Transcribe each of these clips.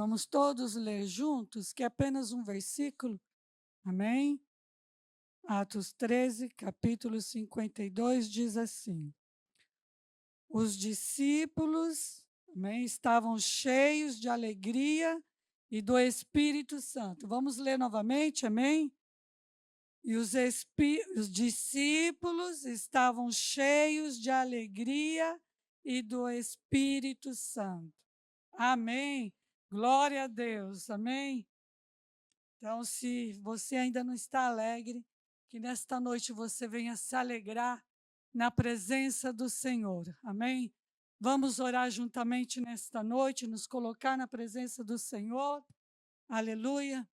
Vamos todos ler juntos, que é apenas um versículo. Amém? Atos 13, capítulo 52, diz assim: os discípulos, amém, estavam cheios de alegria e do Espírito Santo. Vamos ler novamente, amém? E os discípulos estavam cheios de alegria e do Espírito Santo. Amém. Glória a Deus. Amém. Então, se você ainda não está alegre, que nesta noite você venha se alegrar na presença do Senhor. Amém? Vamos orar juntamente nesta noite, nos colocar na presença do Senhor. Aleluia.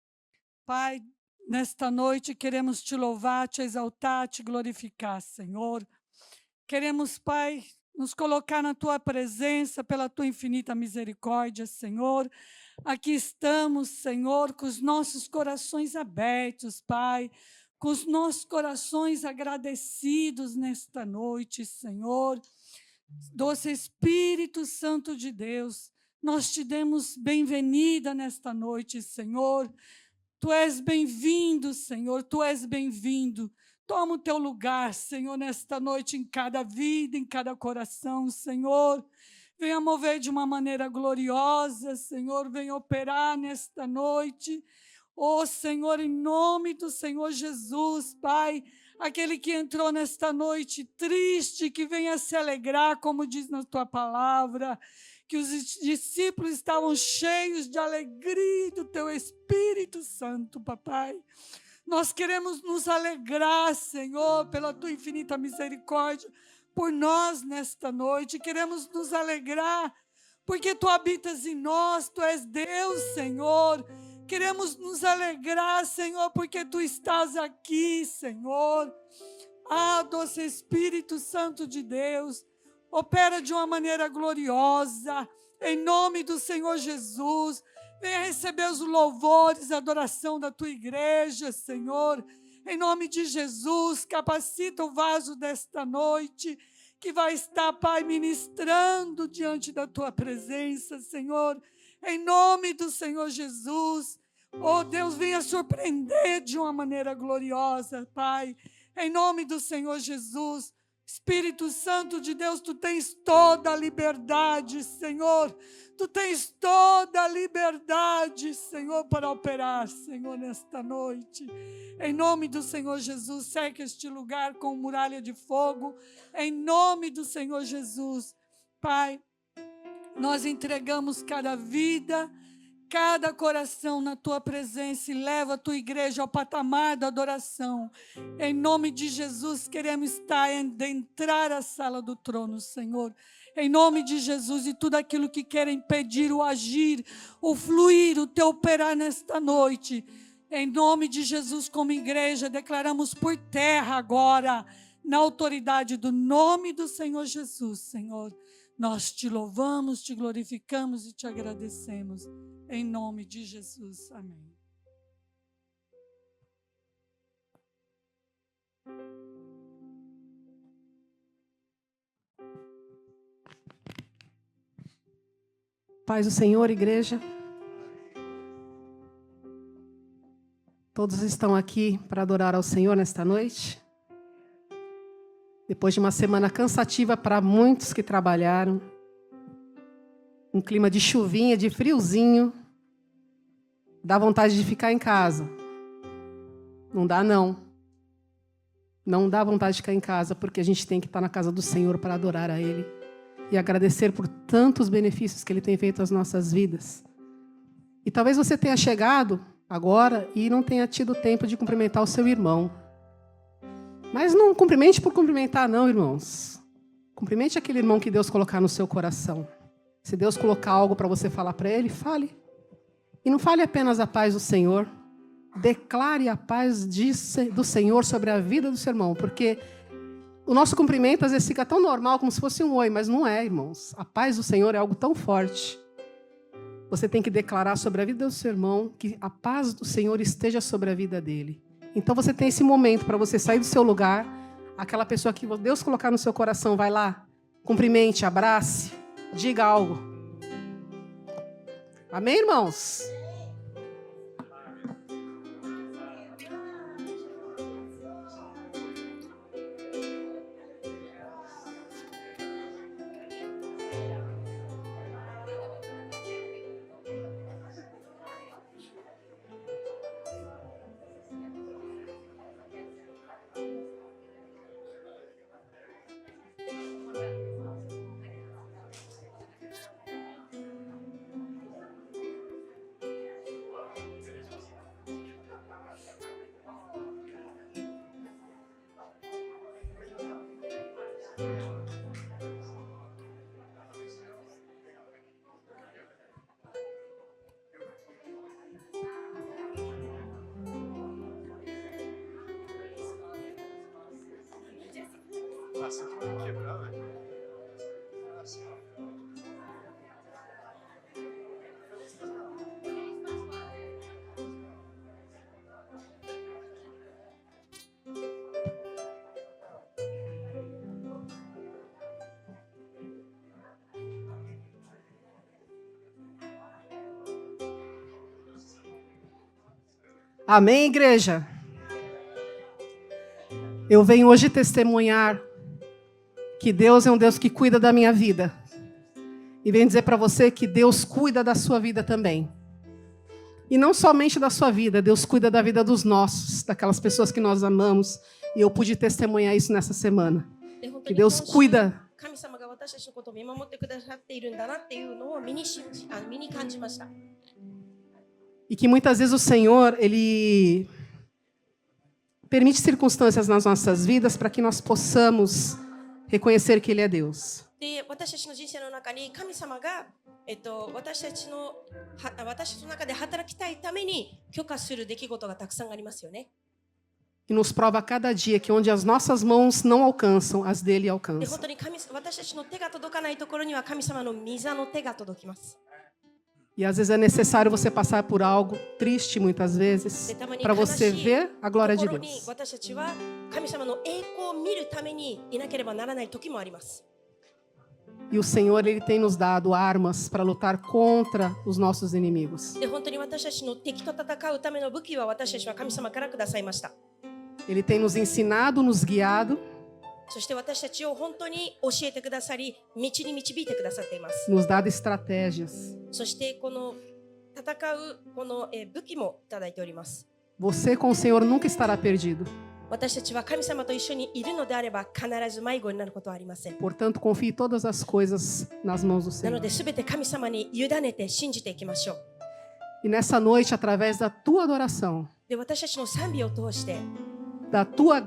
Pai, nesta noite queremos te louvar, te exaltar, te glorificar, Senhor. Queremos, Pai, nos colocar na tua presença pela tua infinita misericórdia, Senhor. Aqui estamos, Senhor, com os nossos corações abertos, Pai, com os nossos corações agradecidos nesta noite, Senhor. Doce Espírito Santo de Deus, nós te demos bem-vinda nesta noite, Senhor. Tu és bem-vindo, Senhor, tu és bem-vindo. Toma o teu lugar, Senhor, nesta noite, em cada vida, em cada coração, Senhor. Venha mover de uma maneira gloriosa, Senhor, venha operar nesta noite. Oh, Senhor, em nome do Senhor Jesus, Pai, aquele que entrou nesta noite triste, que venha se alegrar, como diz na tua palavra, que os discípulos estavam cheios de alegria do teu Espírito Santo, papai. Nós queremos nos alegrar, Senhor, pela tua infinita misericórdia, por nós nesta noite. Queremos nos alegrar, porque tu habitas em nós, tu és Deus, Senhor. Queremos nos alegrar, Senhor, porque tu estás aqui, Senhor. Ah, doce Espírito Santo de Deus, opera de uma maneira gloriosa, em nome do Senhor Jesus. Venha receber os louvores, a adoração da tua igreja, Senhor. Em nome de Jesus, capacita o vaso desta noite, que vai estar, Pai, ministrando diante da tua presença, Senhor. Em nome do Senhor Jesus. Oh, Deus, venha surpreender de uma maneira gloriosa, Pai. Em nome do Senhor Jesus. Espírito Santo de Deus, tu tens toda a liberdade, Senhor. Tu tens toda a liberdade, Senhor, para operar, Senhor, nesta noite. Em nome do Senhor Jesus, cerca este lugar com muralha de fogo. Em nome do Senhor Jesus, Pai, nós entregamos cada vida, cada coração na tua presença e leva a tua igreja ao patamar da adoração. Em nome de Jesus, queremos entrar à sala do trono, Senhor. Em nome de Jesus, e tudo aquilo que quer impedir o agir, o fluir, o teu operar nesta noite. Em nome de Jesus, como igreja, declaramos por terra agora, na autoridade do nome do Senhor Jesus, Senhor. Nós te louvamos, te glorificamos e te agradecemos. Em nome de Jesus. Amém. Paz do Senhor, igreja. Todos estão aqui para adorar ao Senhor nesta noite. Depois de uma semana cansativa para muitos que trabalharam, um clima de chuvinha, de friozinho, dá vontade de ficar em casa. Não dá, não. Não dá vontade de ficar em casa, porque a gente tem que estar na casa do Senhor para adorar a Ele e agradecer por tantos benefícios que Ele tem feito às nossas vidas. E talvez você tenha chegado agora e não tenha tido tempo de cumprimentar o seu irmão. Mas não cumprimente por cumprimentar, não, irmãos. Cumprimente aquele irmão que Deus colocar no seu coração. Se Deus colocar algo para você falar para ele, fale. E não fale apenas a paz do Senhor. Declare a paz do Senhor sobre a vida do seu irmão. Porque o nosso cumprimento às vezes fica tão normal, como se fosse um oi, mas não é, irmãos. A paz do Senhor é algo tão forte. Você tem que declarar sobre a vida do seu irmão que a paz do Senhor esteja sobre a vida dele. Então você tem esse momento para você sair do seu lugar, aquela pessoa que Deus colocar no seu coração, vai lá, cumprimente, abrace, diga algo. Amém, irmãos? Assim que vai quebrar, velho. Assim, ó. Amém, igreja? Eu venho hoje testemunhar que Deus é um Deus que cuida da minha vida. E venho dizer para você que Deus cuida da sua vida também. E não somente da sua vida, Deus cuida da vida dos nossos, daquelas pessoas que nós amamos. E eu pude testemunhar isso nessa semana. Que Deus cuida. 神様が私たちのことを見守ってくださっているんだなっていうのを身に感じました。 E que muitas vezes o Senhor, Ele permite circunstâncias nas nossas vidas para que nós possamos reconhecer que Ele é Deus. で、私たちの人生の中に神様が、私たちの中で働きたいために許可する出来事がたくさんありますよね。 E nos prova a cada dia que onde as nossas mãos não alcançam, as dele で、 alcançam. 本当に私たちの手が届かないところには神様の御座の手が届きます。 E às vezes é necessário você passar por algo triste, muitas vezes, para você ver a glória de ところに Deus. 私たちは神様の栄光を見るためにいなければならない時もあります。 E o Senhor, Ele tem nos dado armas para lutar contra os nossos inimigos. で、本当に私たちの敵と戦うための武器は私たちは神様からくださいました。 Ele tem nos ensinado, nos guiado, そして私たちを本当に教えてくださり、道に導いてくださっています。 nos dado estratégias. そしてこの戦うこの武器もいただいております。 Você com o Senhor nunca estará perdido. 私たちは神様と一緒にいるのであれば必ず迷子になることはありません。 Portanto, confie todas as coisas nas mãos do なの Senhor. で全て神様に委ねて信じていきましょう。 E nessa noite, através da tua adoração, で、私たちの賛美を通して、 da tua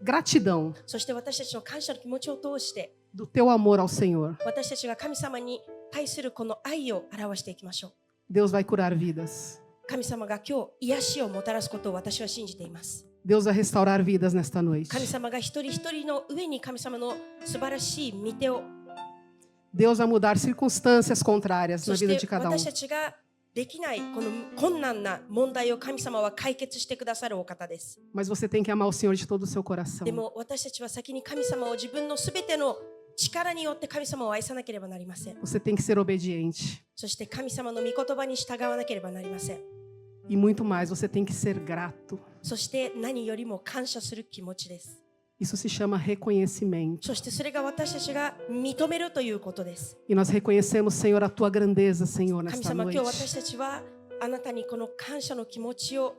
gratidão, そして私たちの感謝の気持ちを通して、 do teu amor ao Senhor, 私たちが神様に対するこの愛を表していきましょう。 Deus vai curar vidas. 神様が今日癒しをもたらすことを私は信じています。 Deus vai restaurar vidas nesta noite. 神様が一人一人の上に神様の素晴らしい御手を、 Deus vai mudar circunstâncias contrárias そ na し vida て de cada um. 私たちができないこの困難な問題を神様は解決してくださるお方です。 Mas você tem que amar o Senhor de todo o seu coração. でも私たちは先に神様を自分のすべての力によって神様を愛さなければなりません。 Você tem que ser obediente. そして神様の御言葉に従わなければなりません。 E muito mais, você tem que ser grato. そして何よりも感謝する気持ちです。 Isso se chama reconhecimento. そしてそれが私たちが認めるということです。 E nós reconhecemos, Senhor, a tua grandeza, Senhor, 神 nesta 様、今日 noite. 私たちはあなたにこの感謝の気持ちを、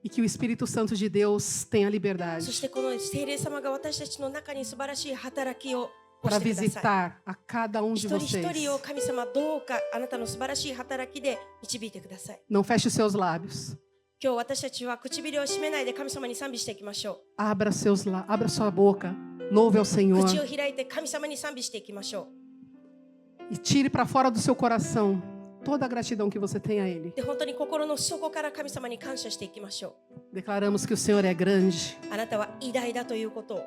E que o Espírito Santo de Deus tenha そ liberdade してこの聖霊様が私たちの中に素晴らしい働きを para してください。 visitar a cada um de 一人一 vocês. 人を神様どうかあなたの素晴らしい働きで導いてください。 Não feche os seus lábios. 今日私たちは唇を閉めないで神様に賛美していきましょ Abra sua boca. Louve ao う。 Senhor. 口を開いて神様に賛美していきましょ E tire para fora do seu coração toda a gratidão que você tem a Ele. う。で、本当に心の底から神様に感謝していきましょ Declaramos que o Senhor é grande, う。あなたは偉大だということを。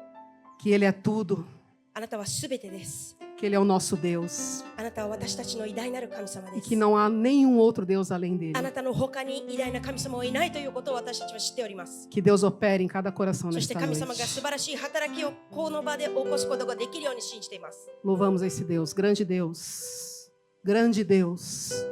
que Ele é tudo, あなたはすべてです。 que Ele é o nosso Deus あなたは私たちの偉大なる神様 e です que。não há nenhum outro Deus além dele. あなたの他に偉大な神様はいないということを私たちは知っております。 Que Deus opere em cada coração そして nesta 神様が noite. 素晴らしい働きをこの場で起こすことができるように信じています。 Louvamos esse Deus, grande Deus, grande Deus.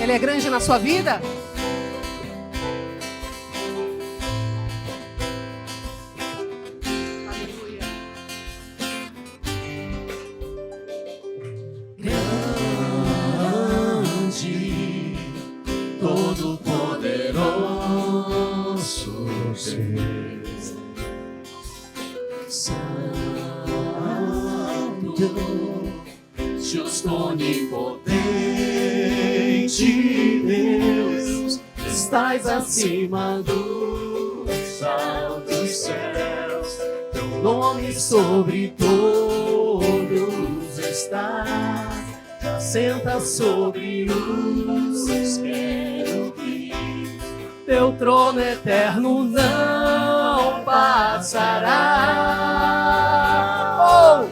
Ele é grande na sua vida? Aleluia. Grande, todo-poderoso Deus, Santo, justo, onipotente Deus, estás acima dos altos céus, teu nome sobre todos está, assenta sobre os querubins, teu trono eterno não passará. Oh!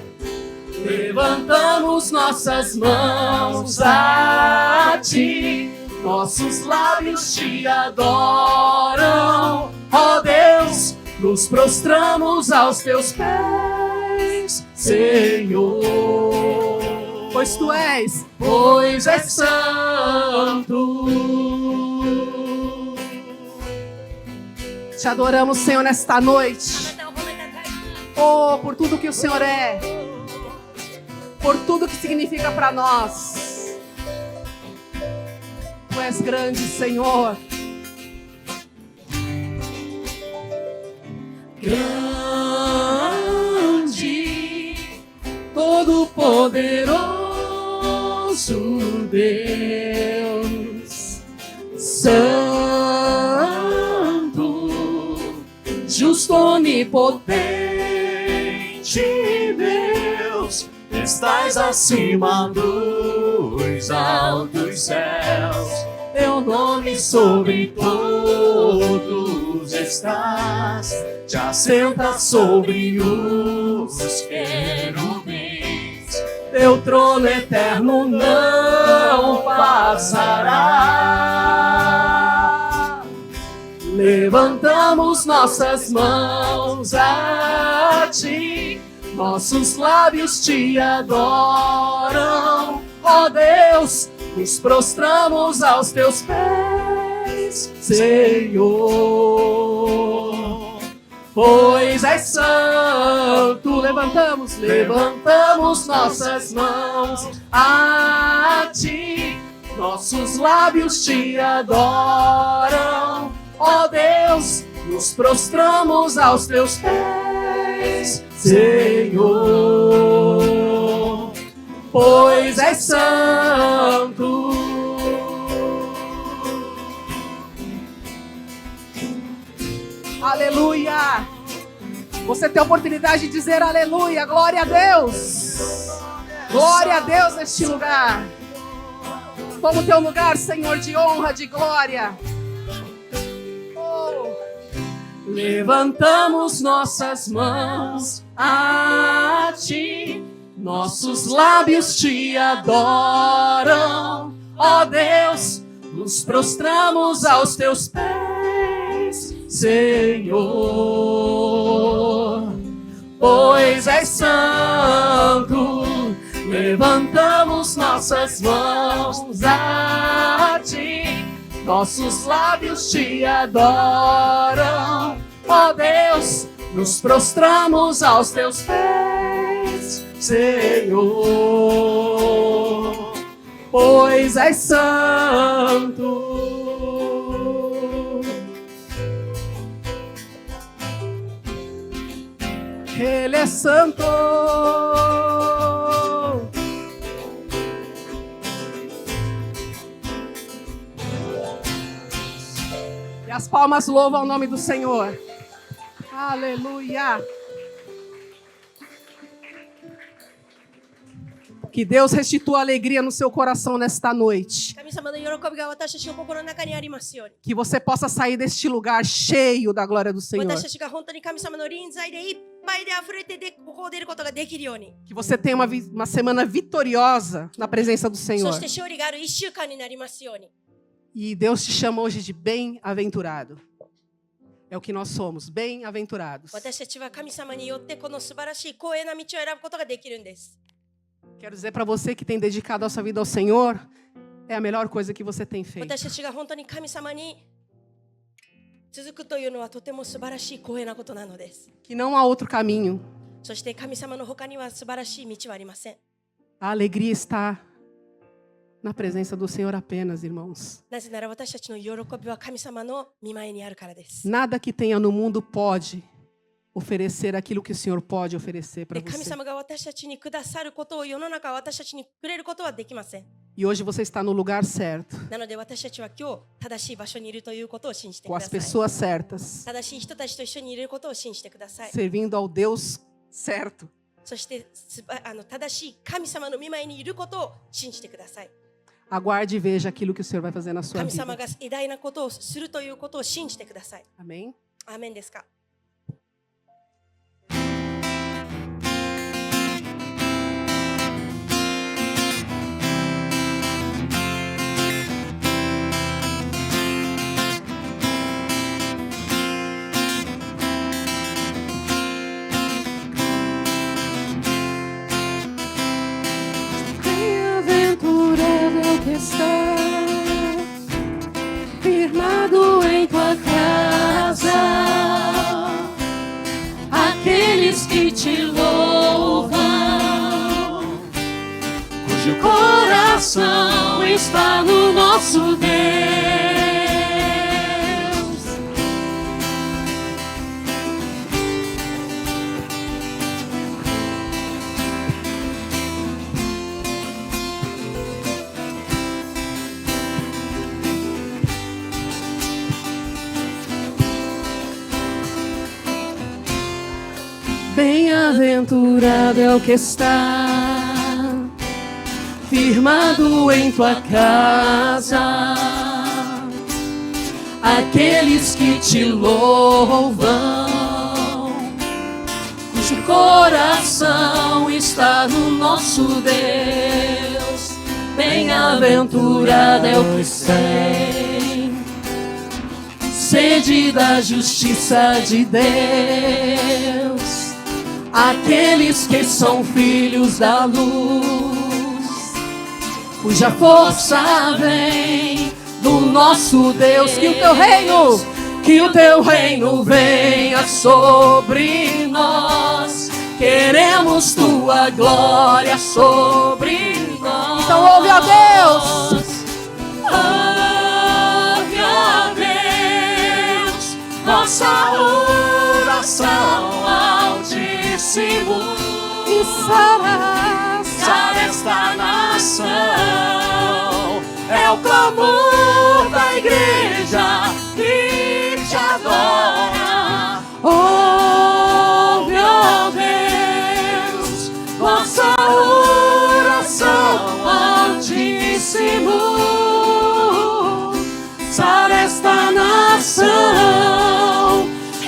Levantamos nossas mãos a ti, nossos lábios te adoram, ó Deus, nos prostramos aos teus pés, Senhor. Pois tu és santo. Te adoramos, Senhor, nesta noite. Oh, por tudo que o Senhor é, por tudo que significa para nós. Tu és grande, Senhor. Grande, todo-poderoso Deus, Santo, justo, onipotente Deus, estás acima dos altos céus, teu nome sobre todos estás, te assentas sobre os querubins, teu trono eterno não passará. Levantamos nossas mãos a ti, nossos lábios te adoram, ó Deus, nos prostramos aos teus pés, Senhor. Pois és santo, levantamos nossas mãos a ti, nossos lábios te adoram, ó Deus, nos prostramos aos teus pés, Senhor. Pois és santo. Aleluia. Você tem a oportunidade de dizer aleluia, glória a Deus. Glória a Deus neste lugar. Toma o teu lugar, Senhor, de honra, de glória. Oh. Levantamos nossas mãos a ti, nossos lábios te adoram, ó Deus, nos prostramos aos teus pés, Senhor. Pois és santo, levantamos nossas mãos a ti, nossos lábios te adoram, ó Deus, nos prostramos aos teus pés, Senhor. Pois és santo. Ele é santo. E as palmas louvam o nome do Senhor. Aleluia. Que Deus restitua alegria no seu coração nesta noite. Que você possa sair deste lugar cheio da glória do Senhor. Que você tenha uma semana vitoriosa na presença do Senhor. E Deus te chama hoje de bem-aventurado. É o que nós somos, bem-aventurados. Quero dizer para você que tem dedicado a sua vida ao Senhor, É a melhor coisa que você tem feito. 私たちが本当に神様に続くというのはとても素晴らしい光栄なことなのです。 Que não há outro caminho. そして神様の他には素晴らしい道はありません。 A alegria está na presença do Senhor apenas, irmãos. なぜなら私たちの喜びは神様の御前にあるからです。 Nada que tenha no mundo pode oferecer aquilo que o Senhor pode oferecer para 神 você. 様が私たちにくださることを世の中は私たちにくれることはできません。 E hoje você está no lugar certo, なので私たちは今日正しい場所にいるということを信じて com く as ださい。 pessoas certas, 正しい人たちと一緒にいることを信じてください。 servindo ao Deus certo. そして正しい神様の御前にいることを信じてください。 Aguarde e veja aquilo que o Senhor vai fazer na sua 神様 vida. が偉大なことをするということを信じてください。 Amém? アーメンですか。 Bem-aventurado é o que está firmado em tua casa, aqueles que te louvam, cujo coração está no nosso Deus. Bem-aventurado é o que está firmado em tua casa, aqueles que te louvam, cujo coração está no nosso Deus. Bem-aventurado é o que tem sede da justiça de Deus, aqueles que são filhos da luz, cuja força vem do nosso Deus. Que o teu reino venha sobre nós. Queremos tua glória sobre nós. Então ouve a Deus. Ouve a Deus nossa oração Altíssimo, e sara esta nação. É o clamor da igreja que te adora. Ouve, ó Deus, nossa oração Altíssimo, sara esta nação.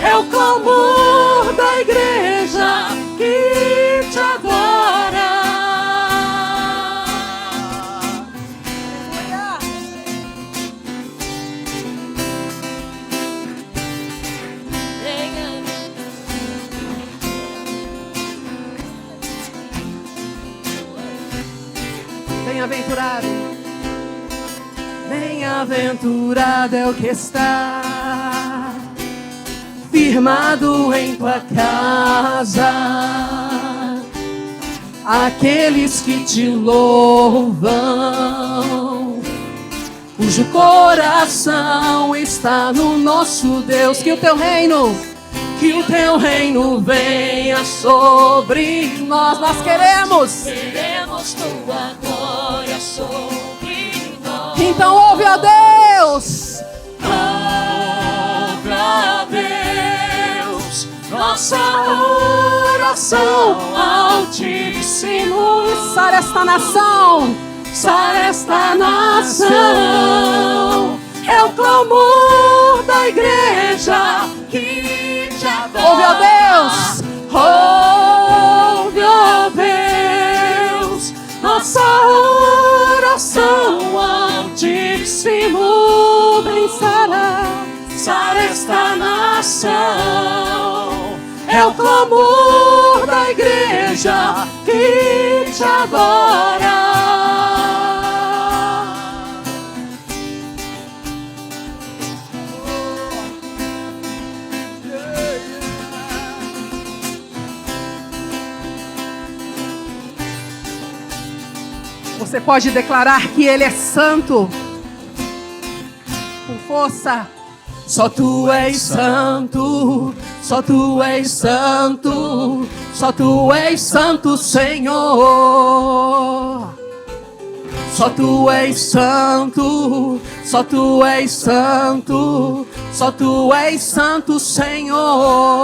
É o clamor da igreja que te adora. Bem-aventurado, bem-aventurado é o que está firmado em tua casa, aqueles que te louvam, cujo coração está no nosso Deus. Que o teu reino venha sobre nós. Nós queremos tua glória sobre nós. Então ouve a Deus. Ouve a Deus nossa oração Altíssimo, e sara esta nação. Sara esta nação. É o clamor da igreja que te adora. Ouve, ó Deus. Ouve, ó Deus nossa oração Altíssimo. Bem, sara esta nação. É o clamor da igreja que te adora. Você pode declarar que Ele é santo. Com força. Só Tu és santo, só Tu és santo, só Tu és santo, Senhor. Só Tu és santo, só Tu és santo, só Tu és santo, Senhor.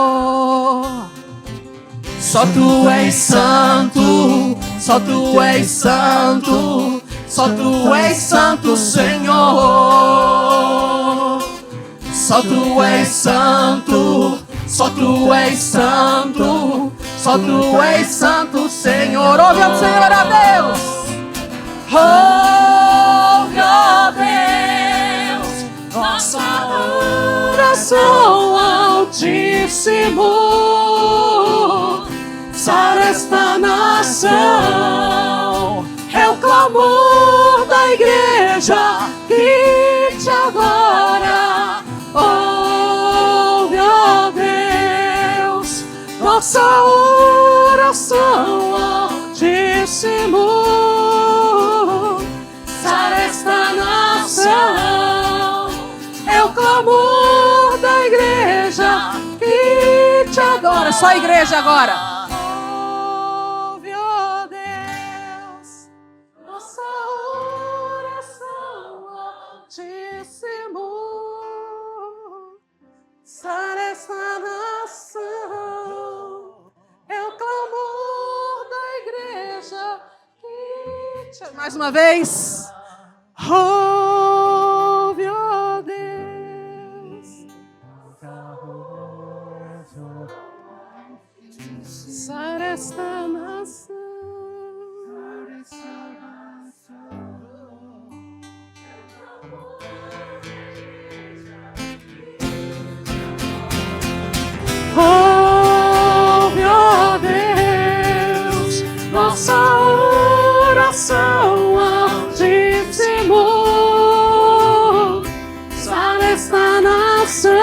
Só Tu és santo, só Tu és santo, só Tu és santo, Senhor. Só Tu és santo, só Tu és santo, só Tu és santo, Senhor. Ouve ao Senhor, a Deus. Ouve, ó Deus, nossa oração, Altíssimo. Sara esta nação, é o clamor da igreja que te adora. Ouve, ó Deus, nossa oração, Altíssimo. Sara esta nação, é o clamor da igreja que te adora. Só a igreja agora. Ouve, ó Deus, nossa oração, Altíssimo. Sara esta nação, é o clamor da igreja que te... Mais uma vez. Ouve, ó Deus, Sara esta nação. Ouve, ó Deus, nossa oração, Altíssimo. Sara esta nação,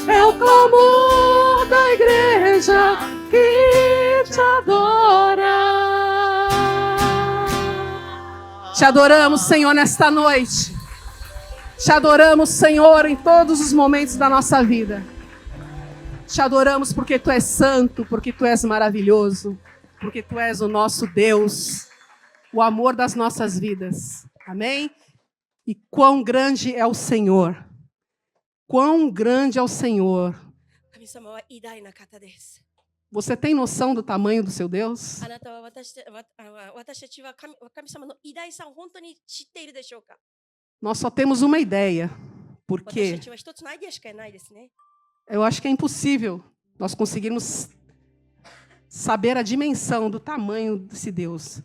é o clamor da igreja que te adora. Te adoramos, Senhor, nesta noite. Te adoramos, Senhor, em todos os momentos da nossa vida. Te adoramos porque Tu és santo, porque Tu és maravilhoso, porque Tu és o nosso Deus, o amor das nossas vidas. Amém? E quão grande é o Senhor. Quão grande é o Senhor. Você tem noção do tamanho do seu Deus? Nós só temos uma ideia, porque eu acho que é impossível nós conseguirmos saber a dimensão do tamanho desse Deus.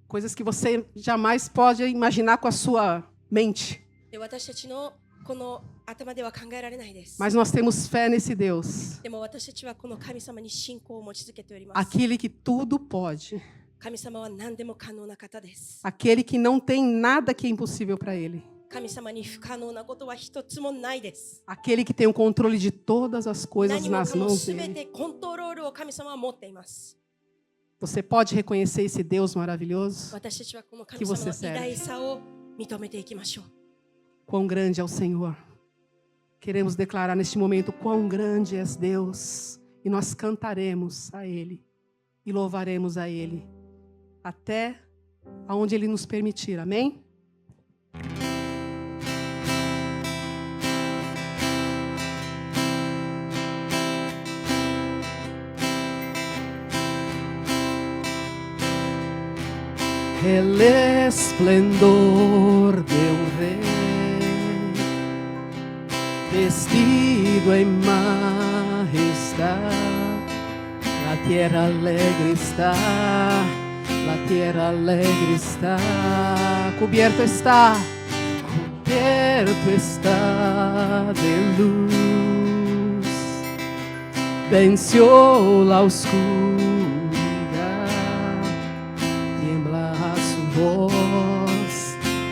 Coisas que você jamais pode imaginar com a sua mente. Mas nós temos fé nesse Deus. Aquele que tudo pode. Aquele que não tem nada que é impossível para Ele. Aquele que tem o controle de todas as coisas nas mãos dele. Você pode reconhecer esse Deus maravilhoso que você serve. Quão grande é o Senhor. Queremos declarar neste momento quão grande és Deus. E nós cantaremos a Ele e louvaremos a Ele até aonde Ele nos permitir. Amém? El esplendor de un rey, vestido en majestad, la tierra alegre está, la tierra alegre está, cubierto está de luz, venció la oscuridad.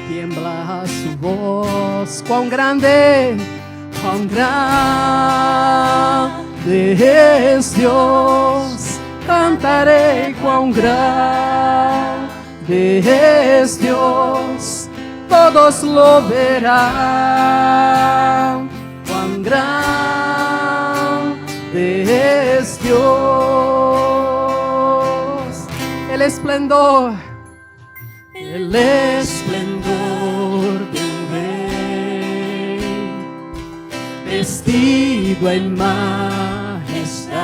Tiembla su voz, cuán grande es Dios, cantarei quão grande es Dios. Todos lo verán, cuán grande es Dios. El esplendor de un rey, vestido en majestad.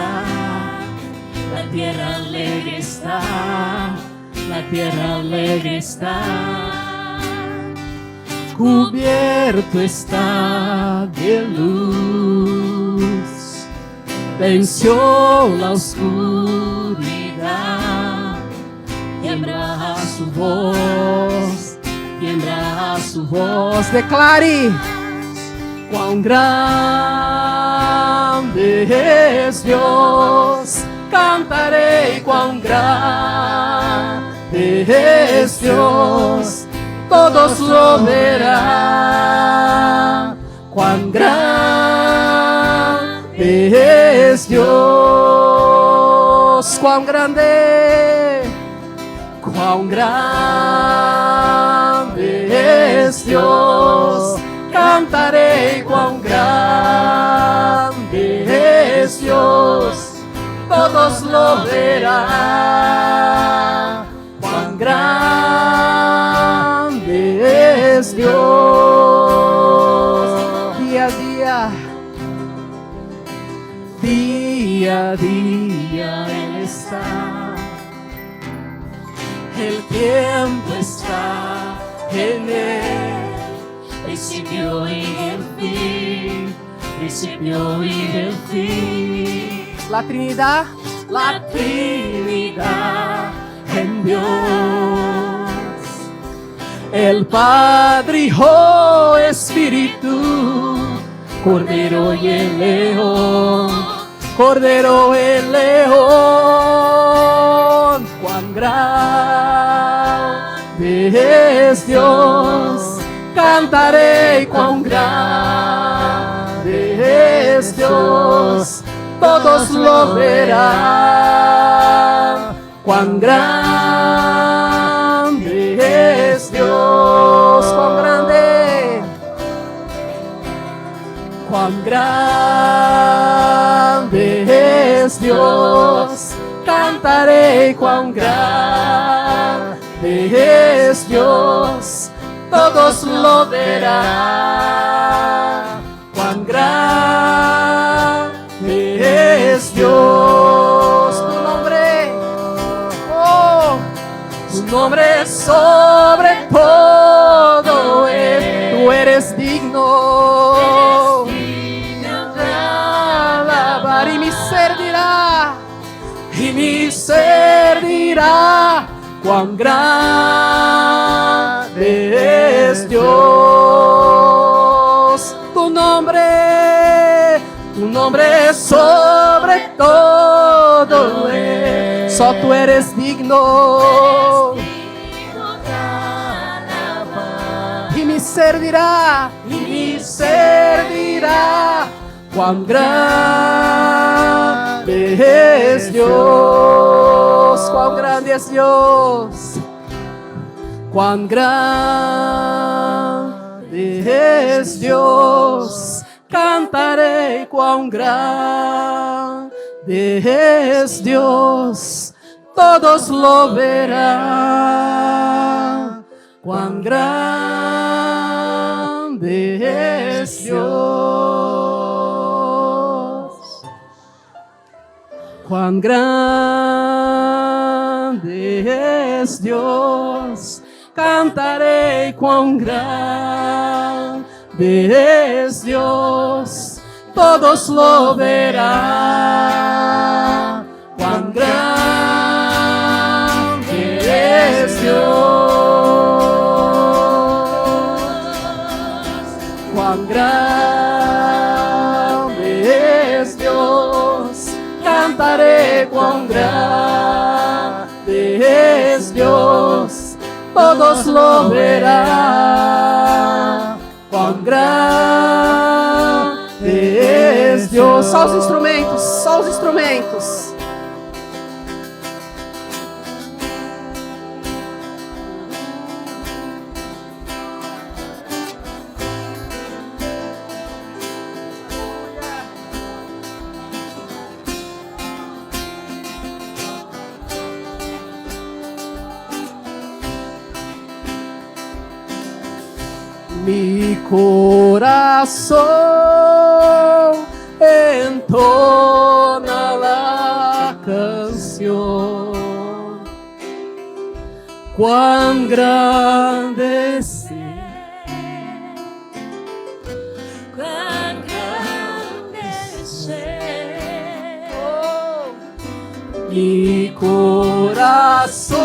La tierra alegre está, la tierra alegre está. Cubierto está de luz, venció la oscuridad. Tiembla su voz, tiembla su voz. Declare cuán grande es Dios. Cantaré cuán grande es Dios. Todos lo verán, cuán grande es Dios, cuán grande es Dios. Cantaré cuán grande es Dios, todos lo verán, cuán grande es Dios. Día a día, día a día Él está. El tiempo está en Él, principio y el fin, principio y el fin. La Trinidad en Dios. El Padre, Hijo, Espíritu, Cordero y el León, Cordero el León. Cuán grande es Dios, cantaré cuán grande es Dios. Todos lo verán, cuán grande es Dios, cuán grande es Dios. Cantaré cuán grande es Dios, todos lo verán, cuán grande es Dios. Tu nombre sobre todo es, tú eres digno de alabar, y mi ser dirá cuán grande es Dios. Tu nombre sobre todo es, só tú eres digno. Y mi ser dirá, cuán grande es Dios, cuán grande es Dios, cuán grande es Dios. Cantaré cuán grande es Dios, todos lo verán, cuán grande es Dios, cuán grande es Dios. Cantaré cuán grande es Dios, todos lo verán, cuán grande es Dios, cuán grande es Dios. Cantaré cuán grande es Dios, todos lo verán, cuán grande es Dios. Só os instrumentos, Mi corazón entona la canción. Cuán grande es Cuán grande es mi corazón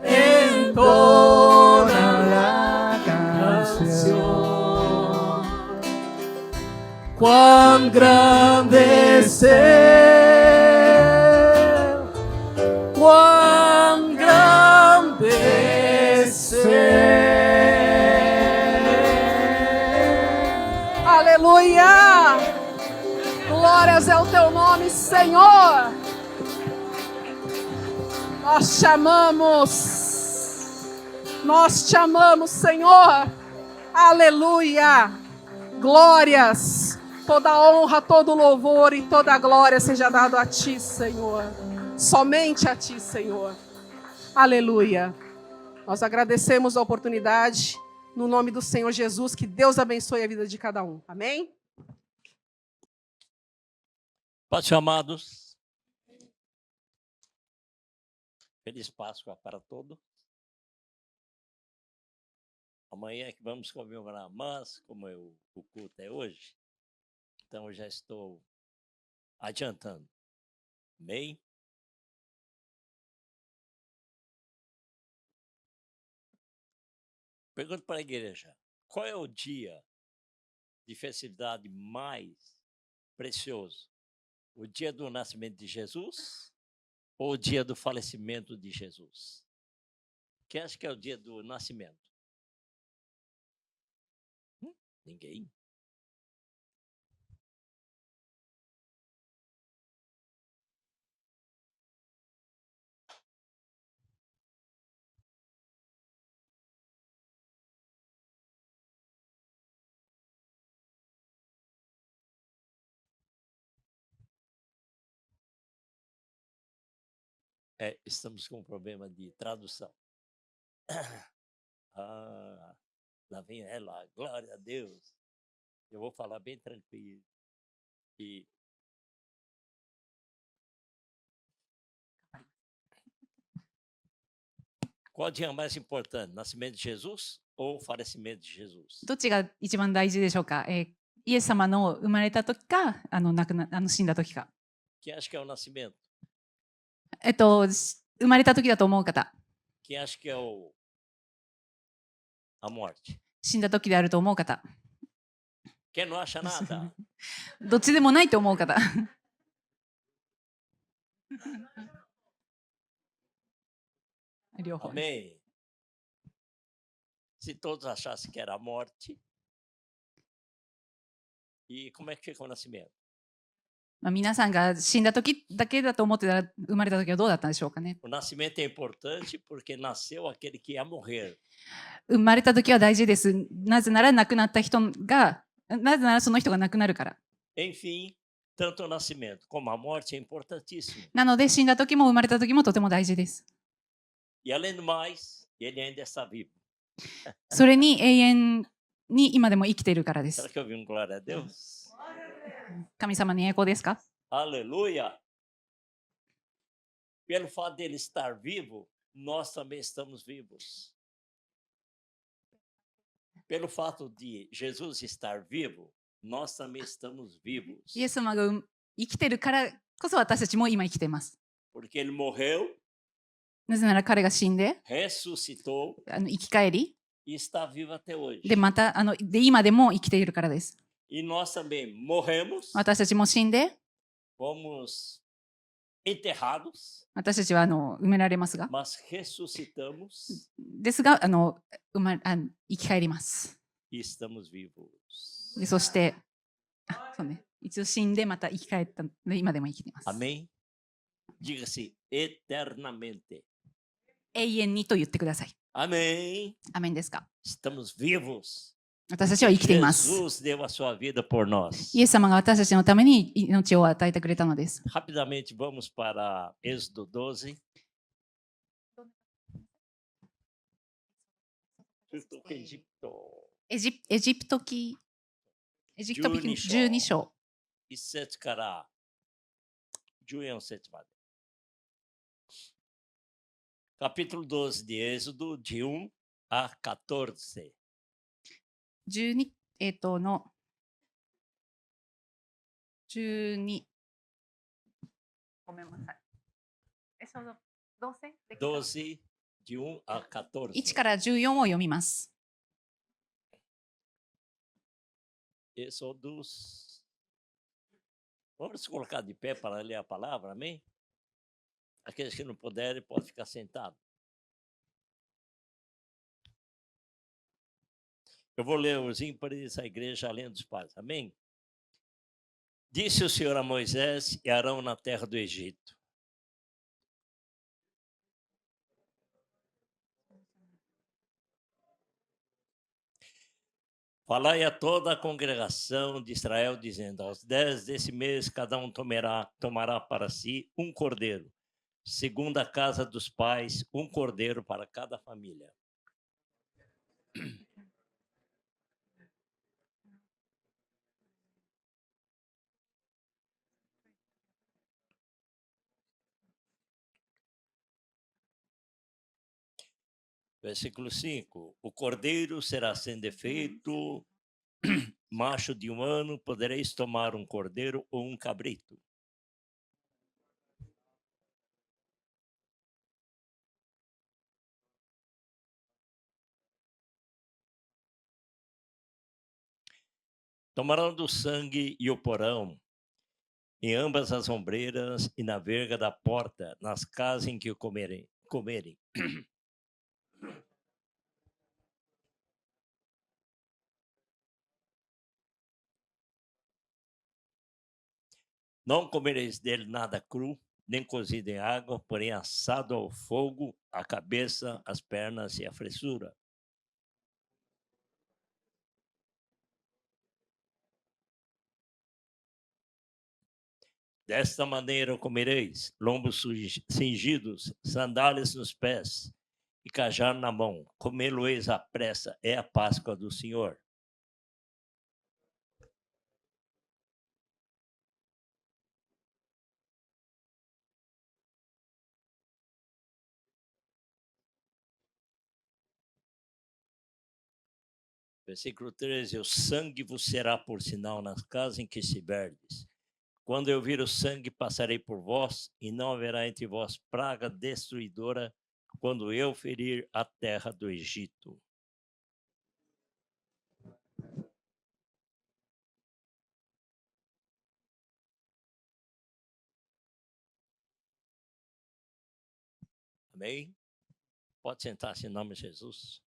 entona la canción. Cuán grande es Él, cuán grande es Él. Aleluia! Glórias é o teu nome, Senhor. Nós te amamos, Senhor. Aleluia. Glórias, toda honra, todo louvor e toda glória seja dado a ti, Senhor. Somente a ti, Senhor. Aleluia. Nós agradecemos a oportunidade, no nome do Senhor Jesus, que Deus abençoe a vida de cada um. Amém? Paz, amados. Feliz Páscoa para todos. Amanhã é que vamos comemorar, mas como o culto é hoje, então eu já estou adiantando. Amém? Pergunto para a igreja, qual é o dia de festividade mais precioso? O dia do nascimento de Jesus ou o dia do falecimento de Jesus? Quem acha que é o dia do nascimento? Ninguém. Estamos com um problema de tradução. Lá vem ela, glória a Deus. Eu vou falar bem tranquilo. E qual o dia mais importante? Nascimento de Jesus ou falecimento de Jesus? どっちが一番大事でしょうか、イエス様の生まれた時か死んだ時か、 Quem acha que é o nascimento? 生まれた時だと思う方、 Quem acha que é a morte? 死んだ時であると思う方、 Quem não acha nada? どっちでもないと思う方。両方。 Amém. Se todos achassem que era a morte, e como é que fica o nascimento? まあ、皆さんが死んだ時だけだと思ってたら生まれた時はどうだったんでしょうかね。 O nascimento é importante porque nasceu aquele que ia morrer. 生まれた時は大事です。なぜなら亡くなった人が、なぜならその人が亡くなるから。 Enfim, tanto o nascimento como a morte é importantíssimo. なので死んだ時も生まれた時もとても大事です。 E além do mais, ele ainda está vivo. それに永遠に今でも生きているからで Será す。 que eu vi um glória a Deus? 神様に栄光ですか？ Aleluia! Pelo fato dele estar vivo, nós também estamos vivos. Pelo fato de Jesus estar vivo, nós também estamos vivos. イエス様が生きてるからこそ私たちも今生きています。 Porque ele morreu, なぜなら彼が死んで ressuscitou 生き返り e está vivo até hoje. でまたで今でも生きているからです。 E nós também morremos, 私たちも死んで fomos enterrados, 私たちは埋められますが mas ressuscitamos ですが生き返ります。 e estamos vivos. でそしてそうね、一応死んでまた生き返ったので今でも生きています。 Amém? Diga-se eternamente. 永遠にと言ってください。 Amém? アメンですか？ Estamos vivos. 私たちは生きています。 Jesus deu a sua vida por nós. イエス様が私たちのために命を与えてくれたのです。 Rapidamente vamos para Êxodo 12. エジプトエジプト記12 12章。 1節から14節まで。Capítulo 12 de Êxodo, de 1 a 14. 12、の、12。ごめんなさい。どうせ12, de 1 a 14. 1から14を読みます。Êxodos. Vamos colocar de pé para ler a palavra, amém? Aqueles que não puderem, podem ficar sentados. Eu vou ler os ímpares, a igreja além dos pais, amém? Disse o Senhor a Moisés e Arão na terra do Egito: falai a toda a congregação de Israel, dizendo: aos 10 desse mês, cada um tomará para si um cordeiro, segundo a casa dos pais, um cordeiro para cada família. Versículo 5: o cordeiro será sem defeito, macho de 1 ano, podereis tomar um cordeiro ou um cabrito. Tomarão do sangue e o porão em ambas as ombreiras e na verga da porta, nas casas em que o comerem. Não comereis dele nada cru, nem cozido em água, porém assado ao fogo, a cabeça, as pernas e a fressura. Desta maneira comereis: lombos cingidos, sandálias nos pés e cajado na mão. Comê-lo-eis à pressa, é a Páscoa do Senhor. Versículo 13: o sangue vos será por sinal nas casas em que estiverdes. Quando eu vir o sangue, passarei por vós, e não haverá entre vós praga destruidora, quando eu ferir a terra do Egito. Amém? Pode sentar-se em nome de Jesus.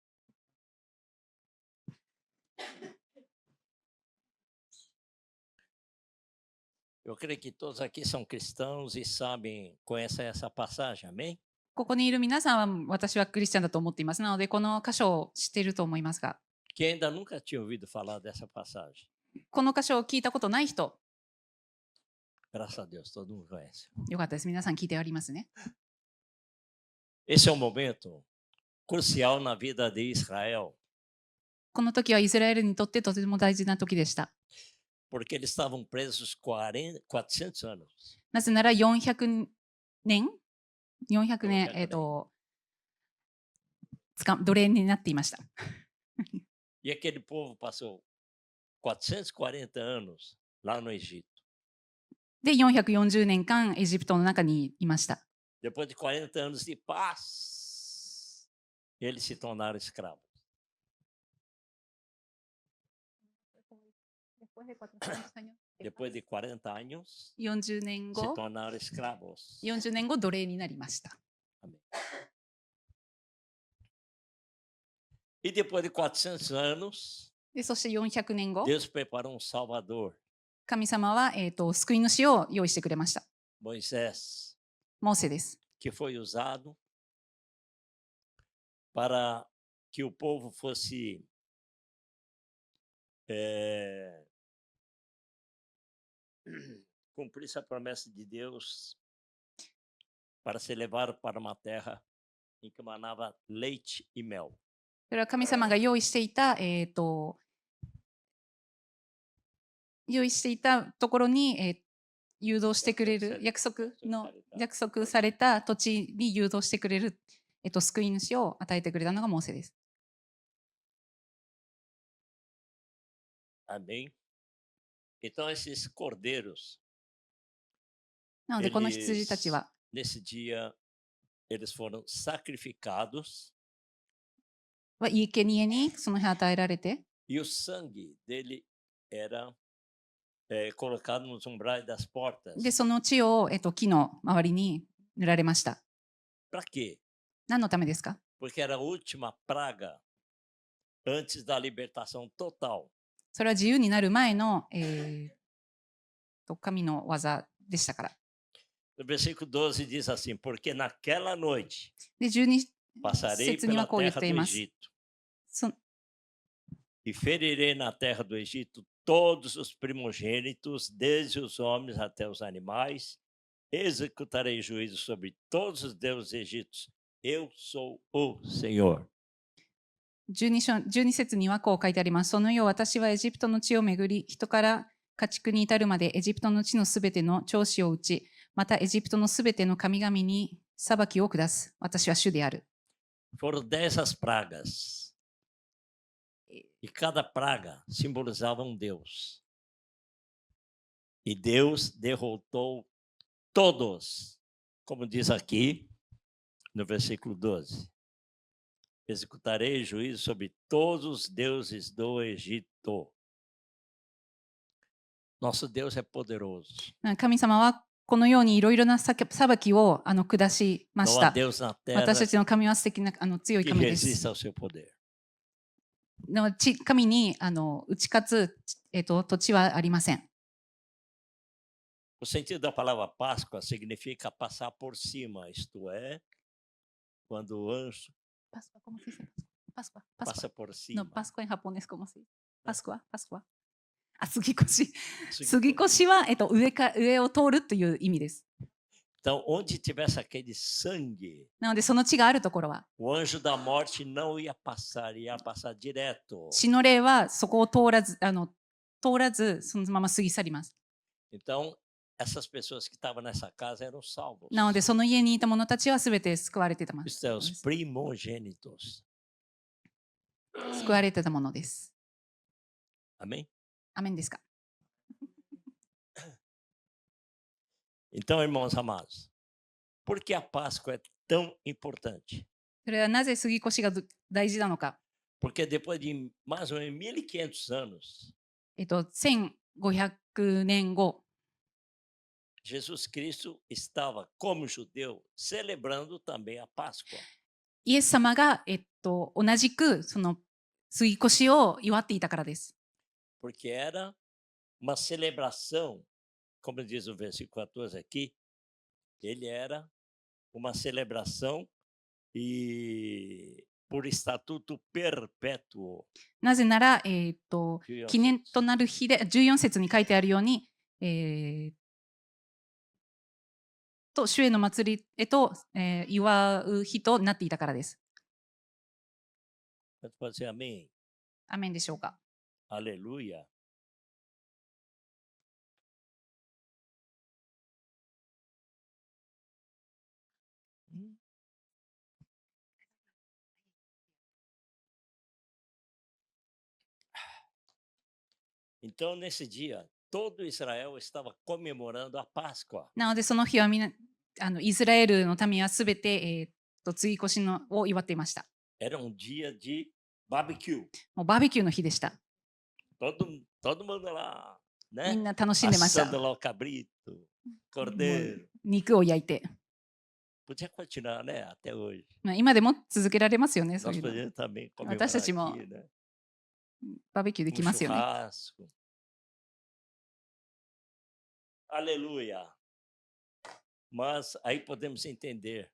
Eu creio que todos aqui são cristãos e sabem, conhecem essa passagem, amém? ここにいる皆さんは私はクリスチャンだと思っています。なので、この箇所を知っていると思いますが、 Que ainda nunca tinha ouvido falar dessa passagem. この箇所を聞いたことない人、 Graças a Deus, todo mundo conhece. よかったです。皆さん聞いてありますね。 Esse é um momento crucial na vida de Israel, この時はイスラエルにとってとても大事な時でした。 porque eles estavam presos 400 anos. なぜなら400年、400年奴隷になっていました。 E aquele povo passou 440 anos lá no Egito. で、440年間エジプトの中にいました。 Depois de 40 anos de paz, eles se tornaram escravos. Depois de 40 anos, 40年 se 後、 tornaram escravos. 40年後奴隷になりました。 Amém. E depois de 400 anos, で、そして400年後、 Deus preparou um Salvador, 神様は、救い主を用意してくれました。 Moisés, モーセです。 que foi usado para que o povo fosse cumprisse a promessa de Deus para ser levado para uma terra em que manava leite e mel. それは神様が用意していた、用意していたところに、誘導してくれる、約束された土地に誘導してくれる、救い主を与えてくれたのがモーセです。Amém? Então, esses cordeiros, なので、この羊たちは、 nesse dia, eles foram sacrificados 生贄にその日与えられて、 e o sangue dele era colocado nos umbrais das portas. で、その血を、木の周りに塗られました。 Para quê? 何のためですか？ Porque era a última praga antes da libertação total. それは自由になる前の、神の技でしたから。 No versículo 12 diz assim: Porque naquela noite で、12 passarei 節には pela こう言っ terra てい do ます。 Egito そ e ferirei na terra do Egito todos os primogênitos, desde os homens até os animais. Executarei juízo sobre todos os deuses egípcios. Eu sou o Senhor. 12節にはこう書いてあります。その夜、私はエジプトの地をめぐり、人から家畜に至るまでエジプトの地のすべての長子を打ち、またエジプトのすべての神々に裁きを下す。私は主である。Foram 10 as pragas. E cada praga simbolizava um Deus. E Deus derrotou todos, como diz aqui no versículo 12. Executarei juízo sobre todos os deuses do Egito. Nosso Deus é poderoso. 神様はこのようにいろいろな裁きを下しまし Não há た。 Deus na terra 私たちの神は素敵な強い que 神です resista。ao seu poder. 神に打ち勝つ、土地はありません。 O sentido da palavra Páscoa significa passar por cima, isto é, quando o anjo passa por cima. No, Pascua en japonés, ¿cómo se dice? Pascua. あ、杉越。杉越は、上を通るという意味です。 Então, onde tivesse aquele sangue, なので、その地があるところは、 o anjo da morte não ia passar direto. 死の霊はそこを通らず、そのまま過ぎ去ります。 Então, essas pessoas que estavam nessa casa eram salvos. なので、その家にいた者たちはすべて救われてたもの Isto é, os primogênitos. 救われてたものです。 Amém? アメンですか？ Então, irmãos amados, por que a Páscoa é tão importante? それはなぜ杉越が大事なのか。 Porque depois de mais ou menos 1500 anos, 1500年後、 Jesus Cristo estava, como judeu, celebrando também a Páscoa. イエス様が、同じくその杉越を祝っていたからです。 Porque era uma celebração, como diz o versículo 14 aqui, ele era uma celebração e por estatuto perpétuo. なぜなら、 14記念となる日で、14節に書いてあるように、主への祭りへと、祝う日となっていたからです。 Pode dizer amém? アメンでしょうか。 Aleluia. Então, nesse dia, todo Israel estava comemorando a Páscoa. なので、その日はみんな、イスラエルの民はすべて、次越しを祝っていました。 Era um dia de barbecue. もうバーベキューの日でした。 Todo mundo lá, み né? んな楽しんでました。 Assando lá o cabrito, cordeiro. 肉を焼いて。 Podia continuar, né? Até hoje. まあ今でも続けられますよね、そうい Nós うの。 podíamos também comemorar 私たちも aqui, né? バーベキューできますよね。 churrasco. Aleluia. Mas aí podemos entender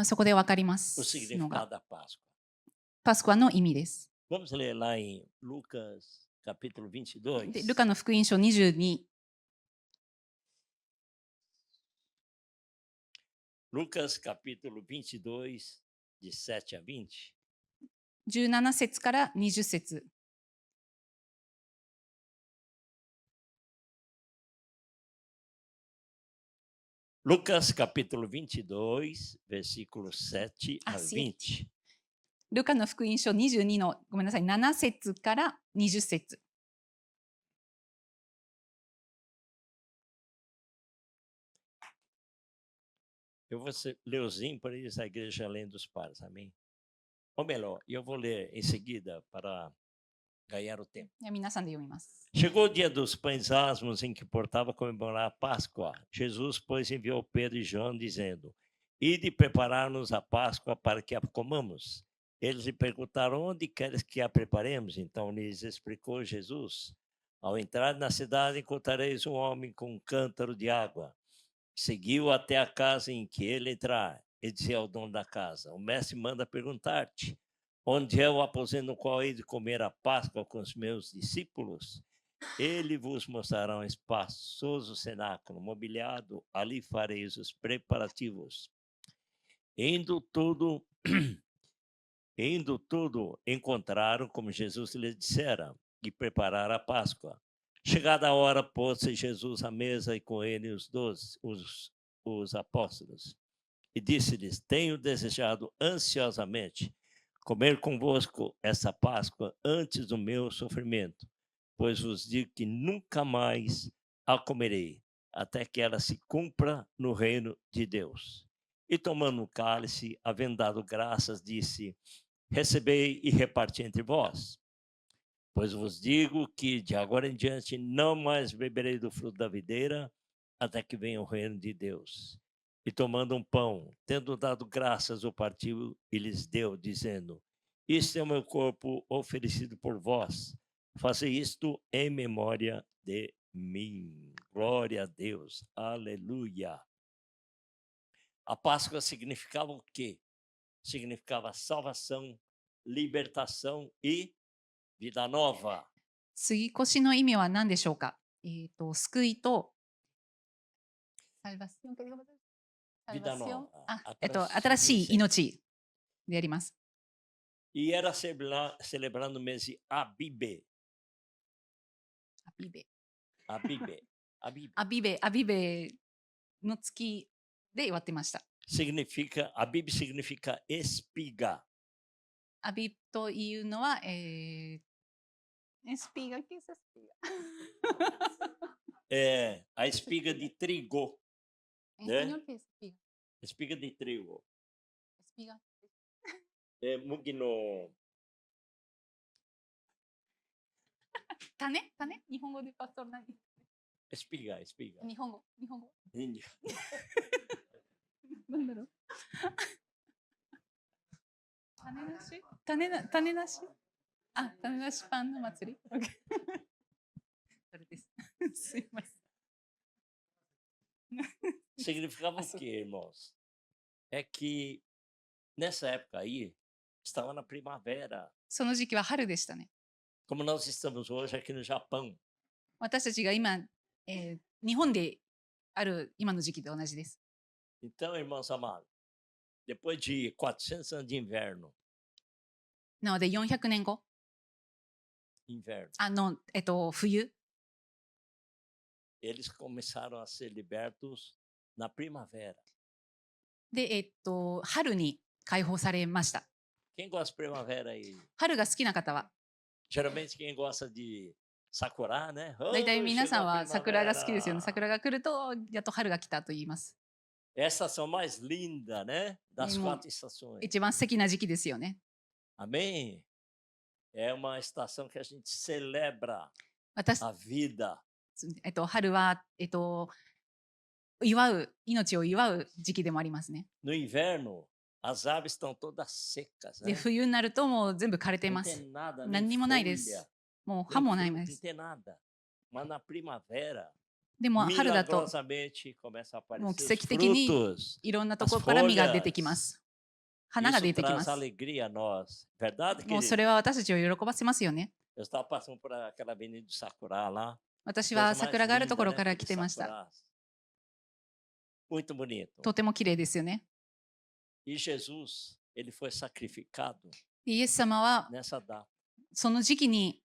そこで分かりま o すの significado が、 da Páscoa. パスクアの意味です。 Vamos ler lá em Lucas, capítulo 22. でルカの福音書22、 Lucas, capítulo 22, de 7 a 20. 17節から20節。Lucas capítulo 22, versículos 7 a 20. ルカの福音書22の、ごめんなさい、7節から20節。Eu vou ler os ímpares, a igreja lendo os pares, amém? Ou melhor, eu vou ler em seguida para ganhar o tempo. 皆さんで読みます。 Chegou o dia dos pães asmos em que importava comemorar a Páscoa. Jesus, pois, enviou Pedro e João, dizendo: Ide preparar-nos a Páscoa para que a comamos. Eles lhe perguntaram: Onde queres que a preparemos? Então lhes explicou Jesus: Ao entrar na cidade, encontrareis um homem com um cântaro de água. Seguiu até a casa em que ele entrar e dizia ao dono da casa: O mestre manda perguntar-te: Onde é o aposento no qual hei de comer a Páscoa com os meus discípulos? Ele vos mostrará um espaçoso cenáculo mobiliado, ali fareis os preparativos. Indo tudo, encontraram como Jesus lhes dissera, e prepararam a Páscoa. Chegada a hora, pôs-se Jesus à mesa e com ele os apóstolos. E disse-lhes: Tenho desejado ansiosamente comer convosco essa Páscoa antes do meu sofrimento, pois vos digo que nunca mais a comerei, até que ela se cumpra no reino de Deus. E tomando o cálice, havendo dado graças, disse: Recebei e reparti entre vós. Pois vos digo que de agora em diante não mais beberei do fruto da videira, até que venha o reino de Deus. E tomando um pão, tendo dado graças, o partiu e lhes deu, dizendo: Isto é o meu corpo oferecido por vós. Fazei isto em memória de mim. Glória a Deus. Aleluia. A Páscoa significava o quê? Significava salvação, libertação e vida nova. 杉越の意味は何でしょうか。救いと、Vida nova. 新しい命であります。 E era celebrando o mês de Abibe. アビベの月で祝ってました。 Abibe significa espiga. アビというのは、エスピガ、que es espiga? É a espiga de trigo. En ¿Eh? español, ¿qué es espiga? Espiga de trigo. Espiga. Mugino. 種日本語でパストル何 Espiga. 日本語 Índio. なんだろう種なしあ、種なしパンの祭り OK それです。すいません。 Significava o quê, irmãos? É que nessa época aí, estava na primavera, その時期は春でしたね。 como nós estamos hoje aqui no Japão. 私たちが今、日本である今の時期と同じです。 Então, irmãos amados, depois de 400 anos de inverno, なので400年後、冬、 eles começaram a ser libertos na primavera. で、春に解放されました。 Quem gosta de primavera aí? 春が好きな方は、 Geralmente quem gosta de sakura, né? 大体皆さん chegou a は桜が好きですよね。 primavera. 桜が来ると、やっと春が来たと言います。 É a estação mais linda, né? Das Irmão, 4 estações. 一番素敵な時期ですよね。 Amém? É uma estação que a gente celebra 私、 a vida. 春は、命を祝う時期でもありますね。 No inverno, as árvores estão todas secas, で、 né? 冬になるともう全部枯れて Não ます。 tem nada, nem 何にもないで folha, す。もう nem 葉もない fruto, で não す。 tem nada. Mas na primavera, でも春だと milagrosamente, começam a もう奇 aparecer 跡的に frutos. いろんなところから実が出てきま folhas. す。花が Isso 出てきま traz す。 alegria a nós. Verdade, もう querido? それは私たちを喜ばせますよね。 Eu estava passando por aquela avenida do Sakura lá. 私 Coisa は mais 桜があると linda, ころ né? から Aqueles 来てました。 sakuras. Muito bonito. とても綺麗ですよね。 E Jesus, ele foi sacrificado でイエス様は nessa data. その時期に、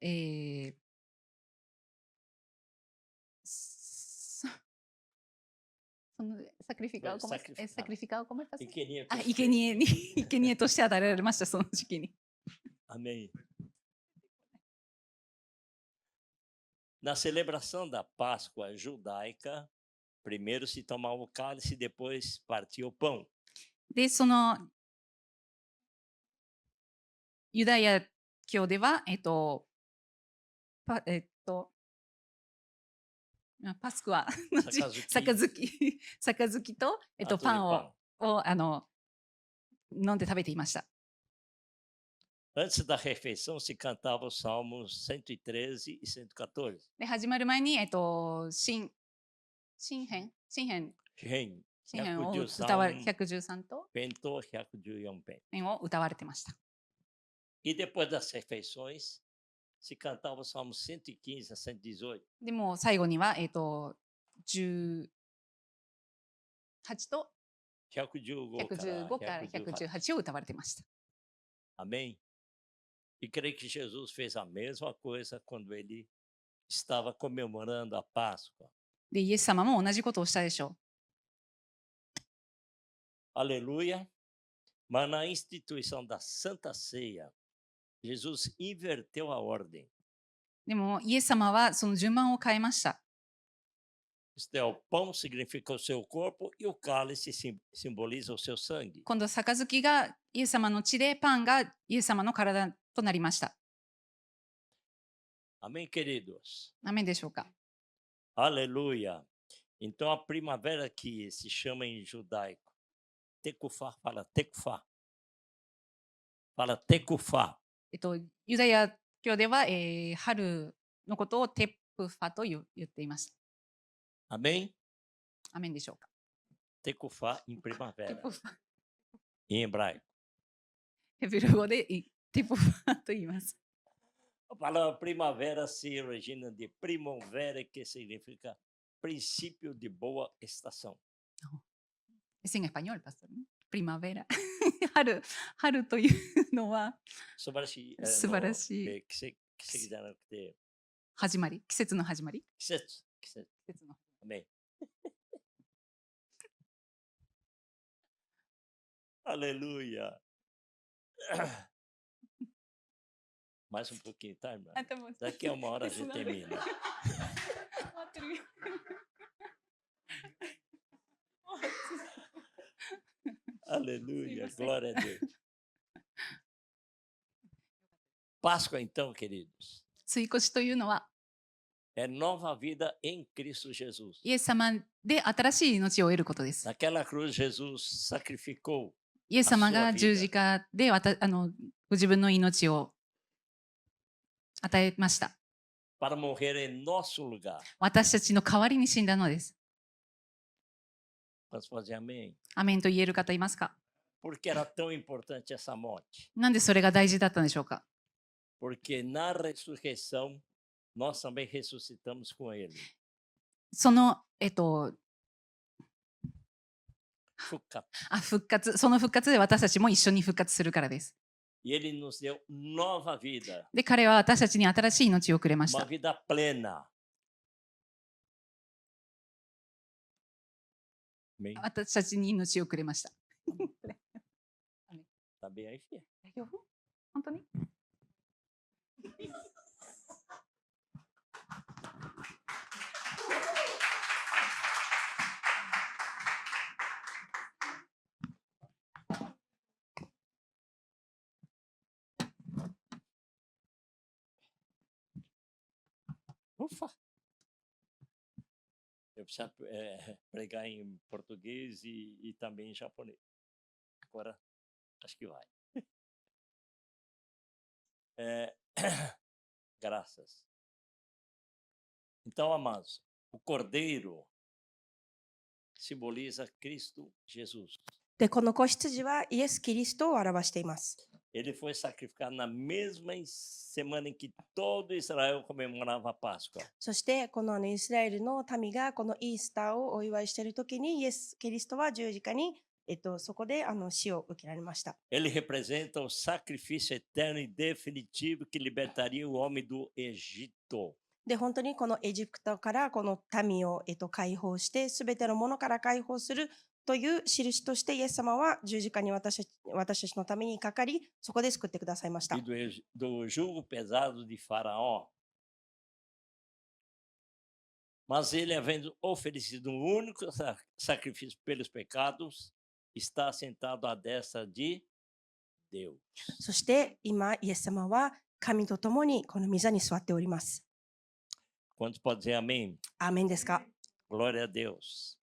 そのサクリフィカをcomo sacrificar como é E queria あ、 que 生贄に生贄として与えられましたその時期に。 Amém. Na celebração da Páscoa judaica, primeiro se tomava o cálice e depois partia o pão. でそのユダヤ教ではパパスクワの字杯と、後でパンを飲んで食べていました。 Antes da refeição se cantava os salmos 113 e 114. で始まる前に詩編を歌われ113とPentou 114 pen. 編を歌われてました。 E depois das refeições se cantava o salmo 115 a 118. でも最後には18と115から118を歌われてました。 Amém? E creio que Jesus fez a mesma coisa quando ele estava comemorando a Páscoa. でイエス様も同じことをしたでしょう。 Aleluia. Mas na instituição da Santa Ceia, Jesus inverteu a ordem. でもイエス様はその順番を変えました。 Isto é, o pão significa o seu corpo e o cálice simboliza o seu sangue. 今度杯がイエス様の血でパンがイエス様の体となりました。 Amém, queridos? アメンでしょうか。 Aleluia. Então a primavera que se chama em judaico, Tekufá, fala Tekufá. Fala Tekufá. ユダヤ教では、春のことをテップファと言っていました。 Amém? アメンでしょうか。 Tekufá em primavera, em hebraico. ヘブル語でテップファと言います。 A palavra primavera se origina de primavera, que significa princípio de boa estação. Es en español, pastor. Primavera. 春というのは素晴らしい。素晴らしい。季節じゃなくて。始まり。季節の始まり。季節。季節の。Amém. Aleluia. Mais um pouquinho, tá, irmã? Daqui a uma hora a gente termina. Aleluia, glória a Deus. Páscoa, então, queridos. 追越しというのは É nova vida em Cristo Jesus. イエス様で新しい命を得ることです。 Naquela cruz, Jesus sacrificou イエス様が十字架でご自分の命を与えました。 para morrer em nosso lugar. 私たちの代わりに死んだのです。 Posso fazer amém? アメンと言える方いますか？ Por que era tão importante essa morte? なんでそれが大事だったんでしょうか？ Porque na ressurreição nós também ressuscitamos com ele. その復活。その復活で私たちも一緒に復活するからです。 E ele nos deu nova vida. で、彼は私たちに新しい命をくれまし Uma た。 vida plena. Amém? 私たちに命をくれました。 Tá bem aí, filha? 大丈夫？本当に？ Ufa! Eu preciso pregar em português e também em japonês. Agora, acho que vai. Graças. Então, amados, o cordeiro simboliza Cristo Jesus. で、この子羊はイエス・キリストを表しています。 Ele foi sacrificado na mesma semana em que todo Israel comemorava a Páscoa. そしてこのイスラエルの民がこのイースターをお祝いしているときにイエス・キリストは十字架にそこで死を受けられました。 Ele representa o sacrifício eterno e definitivo que libertaria o homem do Egito. で、本当にこのエジプトからこの民を、解放して、すべてのものから解放するという印として、イエス様は十字架に私たちのためにかかり、そこで救ってくださいました。 E do jugo pesado de Faraó. Mas ele, havendo oferecido um único sacrifício pelos pecados, está sentado à destra de Deus. そして今、イエス様は神と共にこの御座に座っております。 Quantos podem dizer amém? アーメンですか？ Glória a Deus.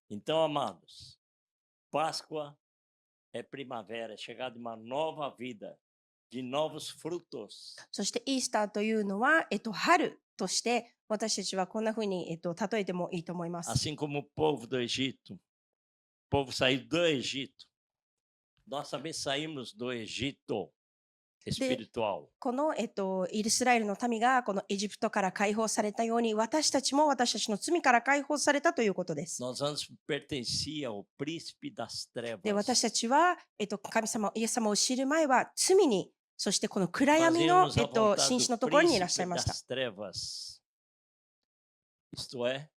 Então, amados, Páscoa é primavera, é chegada de uma nova vida, de novos frutos. そしてイースターというのは、春として私たちはこんなふうに、例えてもいいと思います。 Assim como o povo do Egito, o povo saiu do Egito, nós também saímos do Egito espiritual. この、イスラエルの民がこのエジプトから解放されたように、私たちも私たちの罪から解放されたということです。 Nós antes pertencia ao príncipe das で、私 trevas. たちは、神様、イエス様を知る前は罪に、そしてこの暗闇の、 Fazíamos a vontade 紳士の do ところにいらっしゃい príncipe ました。 das trevas. Isto é,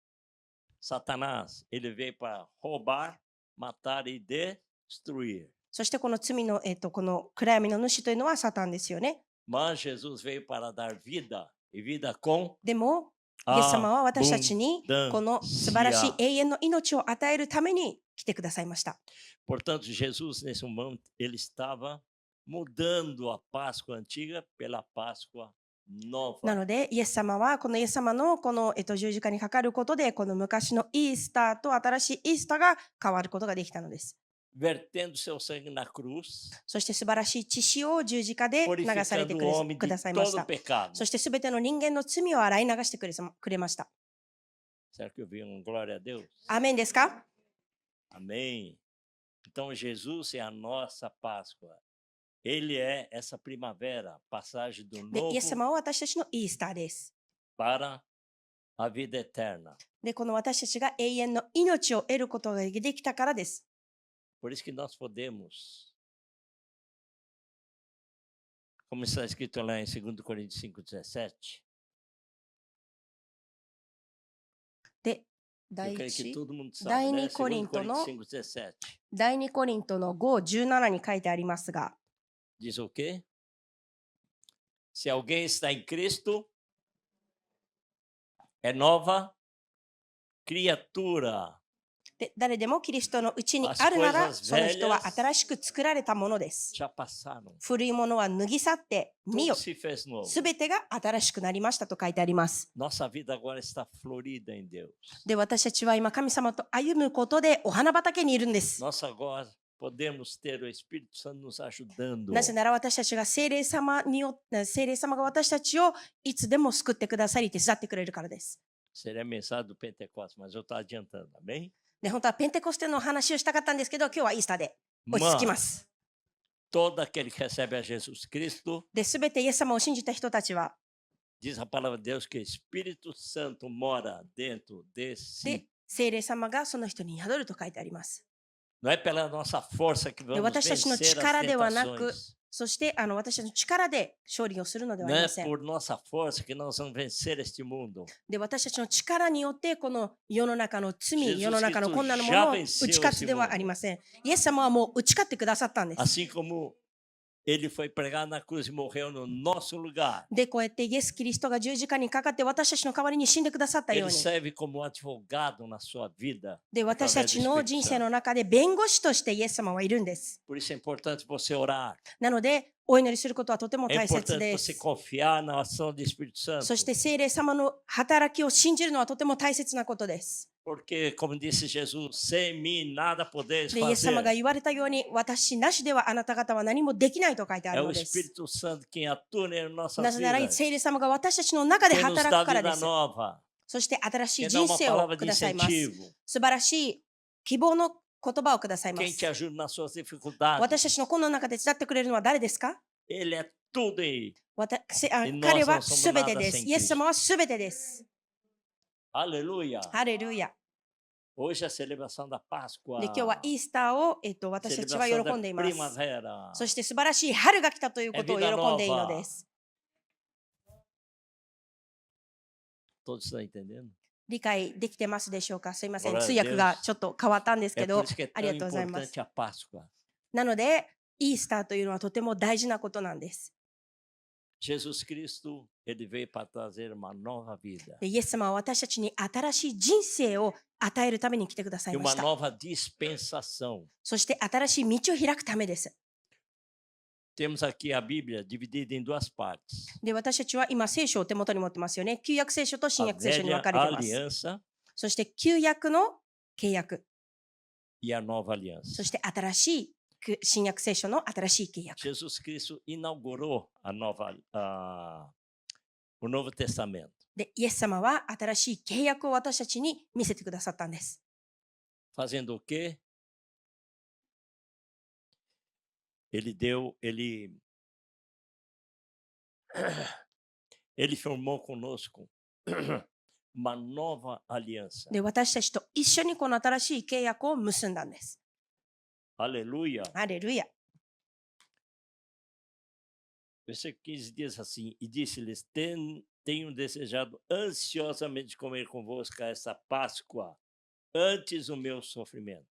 Satanás, ele veio para roubar, matar e destruir. そしてこの罪の、この暗闇の主というのはサタンですよね。 Mas Jesus veio para dar vida e vida com でも、イエス様は私たちにこの素晴らしい永遠の命を与えるために来てくださいました。 Portanto, Jesus, nesse momento, ele estava mudando a Páscoa antiga pela Páscoa な nova. ので、イエス様はこのイエス様のこの、十字架にかかることで、この昔のイースターと新しいイースターが変わることができたのです。 Vertendo seu sangue na cruz, そして素晴らしい血潮を十字架で流されて purificando く o れ homem く de ださいまし todo た。 pecado. そしてすべての人間の罪を洗い流してくれました。 Será que eu vi um glória a Deus? アーメンですか？ Amém. Então, Jesus é a nossa Páscoa. Ele é essa primavera, passagem do で、 novo イエス様は私たちのイースターです。 para a vida eterna. で、この私たちが永遠の命を得ることができたからです。 Por isso que nós podemos, como está escrito lá em 2 Coríntios 5,17, で、 eu 第 creio que 一 todo mundo sabe, 第 né? 2コリン 2トの Coríntios 5,17. 第2コリントの5:17に書いてありますが、 Diz o quê? Se alguém está em Cristo, é nova criatura. で、誰でもキリストのうちにあるなら、 As coisas その人は velhas 新しく作られたものです。 Já passaram. 古いものは脱ぎ去って、見 Tudo よ、 se fez novo. すべてが新しくなりましたと書いてあります。 Nossa vida agora está florida em Deus. で、私たちは今神様と歩むことでお花畑にいるんです。 Nós agora podemos ter o Espírito Santo nos ajudando. なぜなら私たちが聖霊様が私たちをいつでも救ってくださり手伝ってくれるからです。 Seria a mensagem do Pentecostes, mas eu estou adiantando, amém? で、本当はペンテコステの話をしたかったんですけど、今日はイースターで落ち着きま Mas す。 todo aquele que recebe a Jesus Cristo, で、すべてイエス様を信じた人たちは、 diz a palavra de Deus que o Espírito Santo mora dentro で desse. 聖霊様がその人に宿ると書いてあります。 Não é pela nossa força que vamos 私たちの vencer as 力ではなく、 tentações. そして私たちの力で勝利をするのではあ Não り é ません。 por nossa força que nós vamos vencer este mundo. で、私たちの力によってこの世の中の罪、 Jesus 世の中の困難なものを打ち勝つではありません。イエス様はもう打ち勝ってくださったんです。 Assim como ele foi pregado na cruz e morreu no nosso lugar. で、こうやってイエス・キリストが十字架にかかって私たちの代わりに死んでくださったよう Ele に。 serve como advogado na sua vida. で、私た através ち do の Espírito 人生 Santo. の中で弁護士としてイエス様はいるんです。 Por isso é importante você orar. なので、お祈りすることはとても É 大切 importante で você す。 confiar na ação do Espírito Santo. そして聖霊様の働きを信じるのはとても大切なことです。 Porque, como disse Jesus, sem mim nada podeis で、イエス様が fazer. 言われたように、私なしではあなた方は何もできないと書いてあ É る o のです。 Espírito Santo quem atua em nossas なぜなら、 vidas. 聖霊様が私たちの中で Quem nos 働 dá くからで vida す。 nova. そして新しい Quem dá 人 uma 生を palavra く de ださいます。 incentivo. 素晴らしい希望の言葉をくださいま Quem す te。ajuda nas suas dificuldades. 私たちの困難の中で手伝ってくれるのは誰ですか？ Ele é tudo aí. 彼 nós は não somos すべて nada です。 sem イエス様はすべてです。 Aleluia. ハレルヤ。Hoje é a celebração da Páscoa. で、今日はイースターを、私たちは Celebração 喜んでい da ます。 primavera. そして素晴らしい春が来たということを喜んでいいのです。 Todos estão entendendo? 理解できてますでしょうか。すいません。 Glória a 通訳が Deus. ちょっと変わったんです É け por ど、 isso que é あり tão がとうございます。 importante a Páscoa. なので、イースターというのはとても大事なことなんです。 Jesus Cristo, ele veio para trazer uma nova vida でイエス様は私たちに新しい人生を与えるために来てください e ま uma した。 nova dispensação. そして新しい道を開くためです。 Temos aqui a Bíblia dividida em duas partes. で、私たちは今聖書を手元に持ってますよね。旧約聖書と新 A 約聖書に分 velha かれてます。 aliança そして旧約の契約、 e a nova aliança. そして新しい新約聖書の新しい契約。 Jesus Cristo inaugurou o Novo Testamento. で、イエス様は新しい契約を私たちに見せてくださったんです。 Fazendo o quê? Ele firmou conosco uma nova aliança. で、私たちと一緒にこの新しい契約を結んだんです。 Aleluia. ハレルヤ。 Versículo 15 diz assim: E disse-lhes: Tenho desejado ansiosamente comer convosco essa Páscoa antes do meu sofrimento.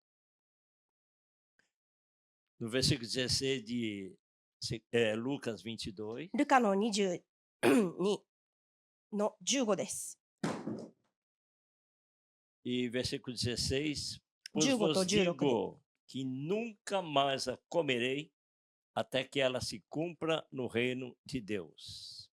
No versículo 16 de Lucas 22, ルカの22の15です。 e versículo 16: Pois 15 vos と16 digo que nunca mais a comerei até que ela se cumpra no reino de Deus.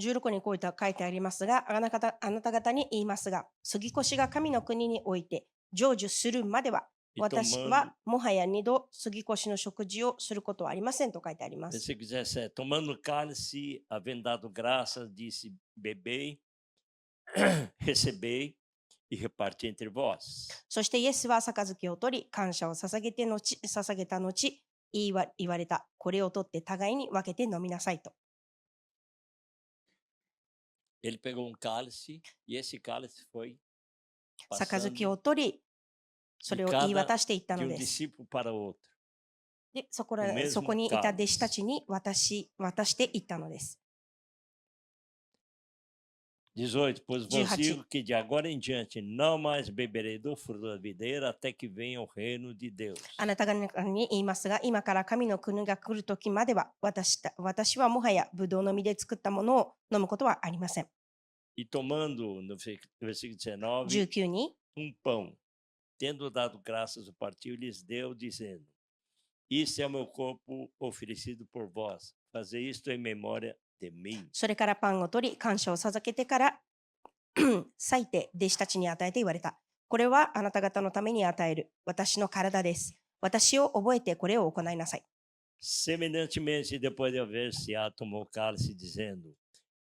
16にこういった書いてありますが、あなた方に言いますが、杉越が神の国において成就するまでは、 E 私 tomando, はもはや二度杉越の食事をすることはありませんと書いてあります。 versículo 17: Tomando o cálice, havendo dado graças, disse: Bebei, recebei e reparti entre vós. そしてイエスは杯を取り、感謝を捧げた後、言われた。これを取って互いに分けて飲みなさいと。 Ele pegou cálice e esse cálice foi 杯を passando 取り、それを言い渡していった de の um です discípulo para outro. で、そ o mesmo こにいた cálice. 弟子たちに渡していったのです。 18: Pois vos 18. digo que de agora em diante não mais beberei do fruto da videira até que venha o reino de Deus. あなた方に言いますが、今から神の国が来る時までは、私はもはやブドウの実で作ったものを飲むことはありません。 E tomando, no versículo 19, 19に、 pão, tendo dado graças, o partiu e lhes deu, dizendo: Isso é o meu corpo oferecido por vós. Fazei isto em memória de mim. それからパンを取り、感謝を捧げてから裂いて弟子たちに与えて言われた。これはあなた方のために与える私の体です。私を覚えてこれを行いなさい。 Semelhantemente, depois de haver ceado, tomou o cálice, dizendo: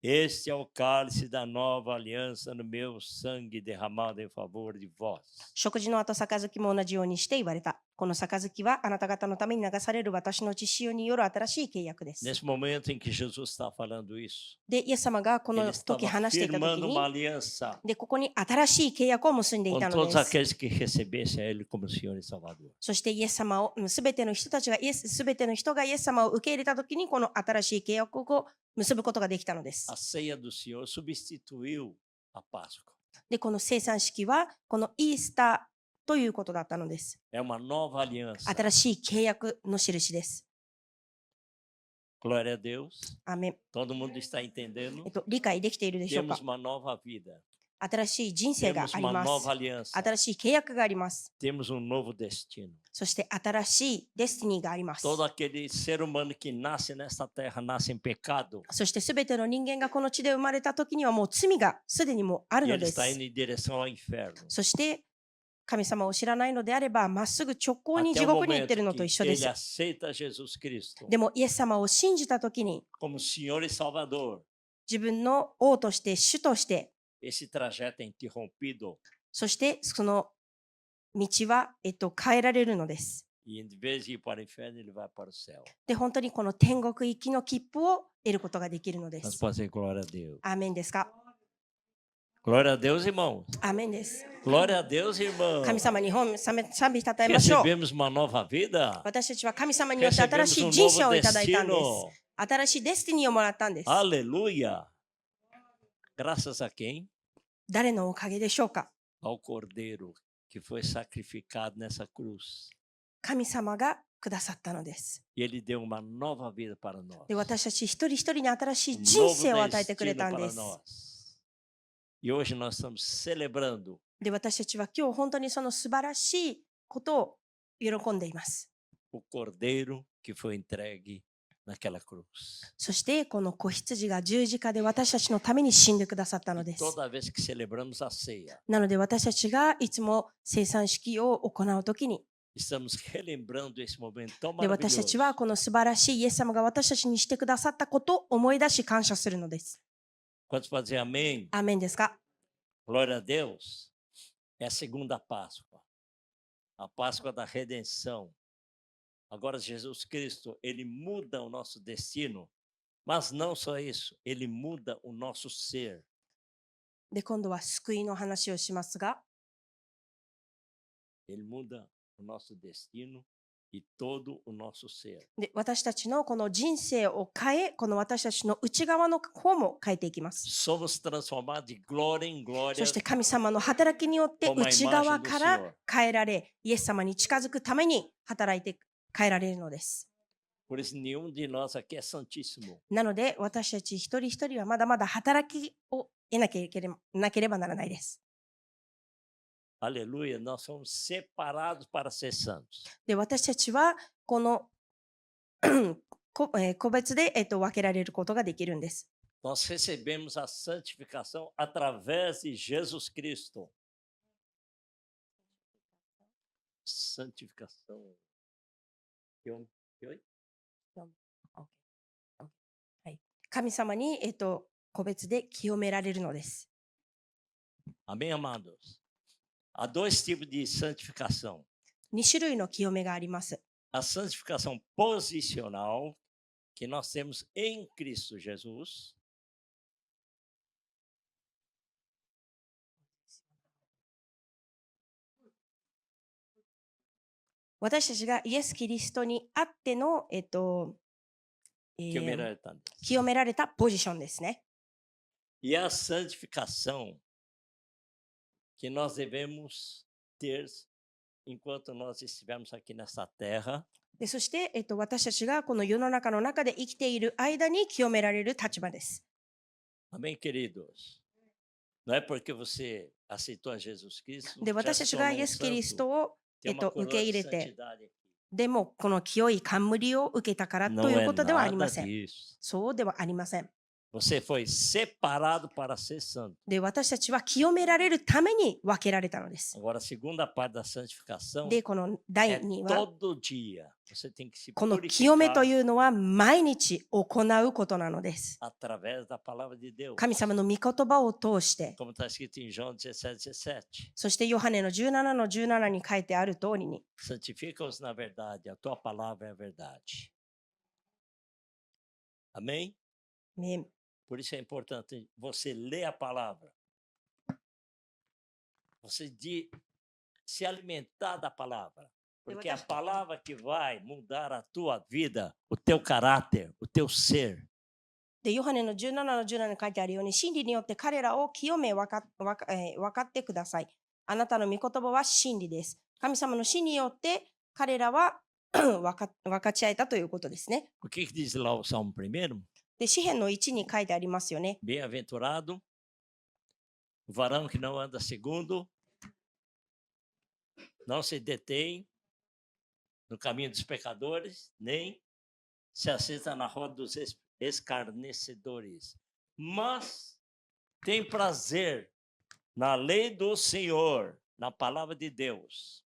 Este é o cálice da nova aliança no meu sangue derramado em favor de vós. 食事の後、杯も同じようにして言われた。この杯はあなた方のために流される私の血潮による新しい契約です。 Nesse momento em que Jesus está falando isso, で、イエス様がこ ele の estava 時話していた時 firmando に uma、aliança で、ここに新しい契約を結んでい com たの todos です。 aqueles que recebessem a Ele como Senhor e Salvador. そしてイエス様を、すべての人がイエス様を受け入れたときに、この新しい契約を結ぶことができたのです。 A ceia do Senhor substituiu a Páscoa. で、この生産式は、このイースターということだったのです。 É uma nova aliança. 新しい契約の印です。 Glória a Deus. アーメン。 Todo mundo está entendendo? 理解できているでしょうか Temos。uma nova vida. 新しい人生が Temos あり uma ま nova す。 aliança. 新しい契約があります。 Temos um novo destino. そして新しいデスティニーがあります。 Todo aquele ser humano que nasce nesta terra nasce em pecado. そしてすべての人間がこの地で生まれた時にはもう罪がすでにもうある E の ele です está。indo em direção ao inferno. そして神様を知らないのであれば、まっすぐ直行に Até 地 o 獄に行ってい momento るのと que 一緒で ele す。 aceita Jesus Cristo でもイエス様を信じた時に、 como Senhor e Salvador. 自分の王として主として、 Esse trajeto é interrompido. そしてその道は、変えられるのです。E em vez de ir para o inferno, ele vai para o céu. で、本当にこの天国行きの切符を得ることができるので Mas す。 pode dizer glória a Deus. アーメンですか？ Glória a Deus, irmãos. アーメンです。 Glória a Deus, irmãos. 神様に賛美たたえましょう。 Recebemos uma nova vida. 私たちは神様によって新 Recebemos し um い人生 novo をいただいたんです。 destino. 新しいデスティニーをもらったんです。 Aleluia. Graças a quem? 誰のおかげでしょうか？ Ao Cordeiro que foi sacrificado nessa cruz. 神様がくださったのです。 E ele deu uma nova vida para nós. で、私たち一人一人に新しい Um 人 novo 生を与えてくれ destino たんで para す。 nós. E hoje nós estamos celebrando で、私たちは今日本当にその素晴らしいことを喜んでいます。 o Cordeiro que foi entregue naquela cruz. そしてこの子羊が十字架で私たちのために死んでくださったの E です。 toda vez que celebramos a ceia, なので私たちがいつも生産式を行うときに、 estamos relembrando esse momento tão で、私た maravilhoso. ちはこの素晴らしいイエス様が私たちにしてくださったことを思い出し感謝するのです。 Quantos podem dizer amém? アーメンですか？ Glória a Deus. É a segunda Páscoa. A Páscoa da redenção. Agora Jesus Cristo, ele muda o nosso destino, mas não só isso, ele muda o nosso ser. で、今度は救いの話をしますが、 Ele muda o nosso destino e todo o nosso ser. で、私たちのこの人生を変え、この私たちの内側の方も変えていきます。 Somos transformados de glória em glória そして神様の働きによって内側から変えられ、イエス様に近づくために働いて変えられるのです。 Por isso, nenhum de nós aqui é santíssimo. なので、私たち一人一人はまだまだ働きを得なければならないです。 Aleluia, nós somos separados para ser santos. で、私たちはこの個別で、分けられることができるんです。 Nós recebemos a santificação através de Jesus Cristo. Santificação. Oi? 神様に、個別で清められるのです。 Amém, amados? Há dois tipos de santificação. 2種類の清めがあります。 A santificação posicional, que nós temos em Cristo Jesus. 私たちがイエス・キリストにあっての、清められたんです。清められたポジションですね。 E a santificação que nós devemos ter enquanto nós estivermos aqui nessa terra, でそして、私たちがこの世の中の中で生きている間に清められる立場です。 amém, queridos? Não é porque você aceitou a Jesus Cristo, で、 já 私た se ちが tornou イエス・キリス santo, トを、 tem uma 受 coroa け入 de れて、 santidade aqui. でもこの清い冠を受けたからと Não いう é ことではありま nada せん。 disso. そうではありません。 Você foi separado para ser santo. で、私たちは清められるために分けられたのです。 Agora, a segunda parte da santificação で、この第 é 2は、 todo dia. Você tem que se この清めと purificar いうのは毎日行うことなのです。 através da palavra de Deus. 神様の御言葉を通して、 Como está escrito em João 17:17. そしてヨハネの17の17に書いてある通りに、 Santifica-os na verdade, a tua palavra é a verdade. Amém? ね Por isso é importante você ler a palavra. Você se alimentar da palavra. Porque é a palavra que vai mudar a tua vida, o teu caráter, o teu ser. で、ヨハネの17の17に書いてあるように、真理によって彼らを清め分かってください。あなたの御言葉は真理です。神様の真理によって彼らは分かち合えたということですね。 O que diz lá o Salmo 1? で、詩篇の1に書いてありますよね。 Bem-aventurado o varão que não anda segundo, não se detém no caminho dos pecadores, nem se assenta na roda dos escarnecedores, mas tem prazer na lei do Senhor, na palavra de Deus.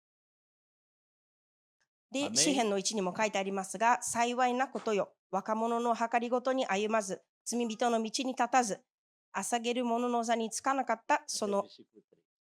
で、 Amém. 詩篇の1にも書いてありますが、幸いなことよ。若者の計りごとに歩まず、罪人の道に立たず、朝げる者の座につかなかった、その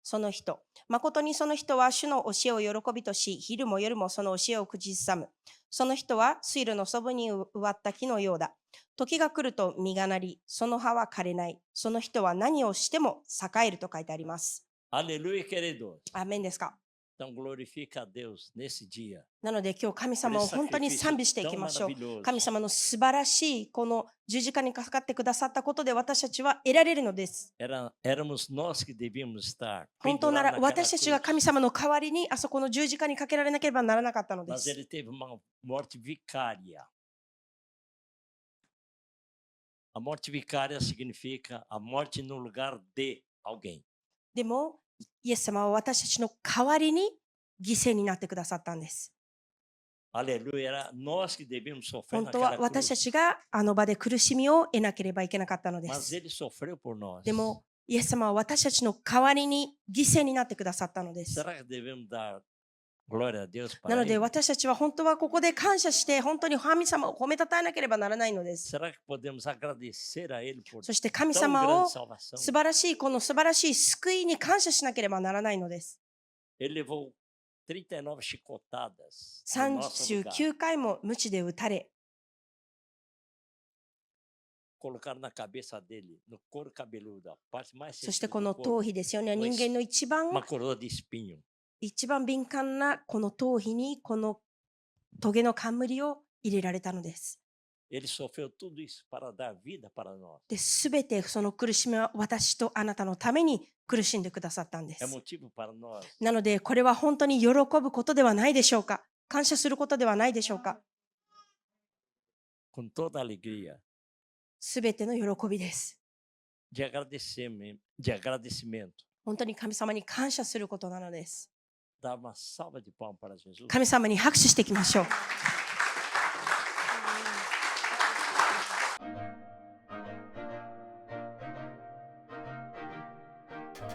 その人。誠にその人は主の教えを喜びとし、昼も夜もその教えを口ずさむ。その人は水路のそばに植わった木のようだ。時が来ると実がなり、その葉は枯れない。その人は何をしても栄えると書いてあります。 Aleluia, queridos. アーメンですか。 Então glorifica a Deus nesse dia. なので今日神様を本当に賛美していきましょう。神様の素晴らしいこの十字架にかかってくださったことで私たちは得られるのです。 Éramos nós que devíamos estar 本当なら pendurados naquela 私たちが cruz. 神様の代わりにあそこの十字架にかけられなければならなかったので Mas す。 ele teve uma morte vicária. A morte vicária significa a morte no lugar de alguém. でもイエス様は私たちの代わりに犠牲になってくださったんです。 Aleluia, era nós que devíamos sofrer 本当は naquela 私た cruz. ちがあの場で苦しみを得なければいけなかったので Mas す。 ele sofreu por nós. でもイエス様は私たちの代わりに犠牲になってくださったのです。 Será que devemos dar glória a Deus な para ので ele? 私たちは本当はここで感謝して本当に神様を褒めたたえなければならないのです。 Será que podemos agradecer a ele por そして神 tão 様 grande を salvação? 素晴らしいこの素晴らしい救いに感謝しなければならないのです。 Ele levou 39 chicotadas no nosso lugar. 39回も鞭で打たれ、 Colocaram na cabeça dele, no couro cabeludo, a parte mais そして sensível こ do の corpo, 頭皮ですよね。人間の一番 uma coroa de espinho. 敏感なこの頭皮にこのトゲの冠を入れられたのです。 Ele sofreu tudo isso para dar vida para nós. で、すべてその苦しみは私とあなたのために苦しんでくださったんで É す。 motivo para nós なので、これは本当に喜ぶことではないでしょうか。感謝することではないでしょうか。 com toda alegria すべての喜びです。 de agradecimento. 本当に神様に感謝することなのです。 Dar uma salva de palmas para Jesus. 神様に拍手していきましょう。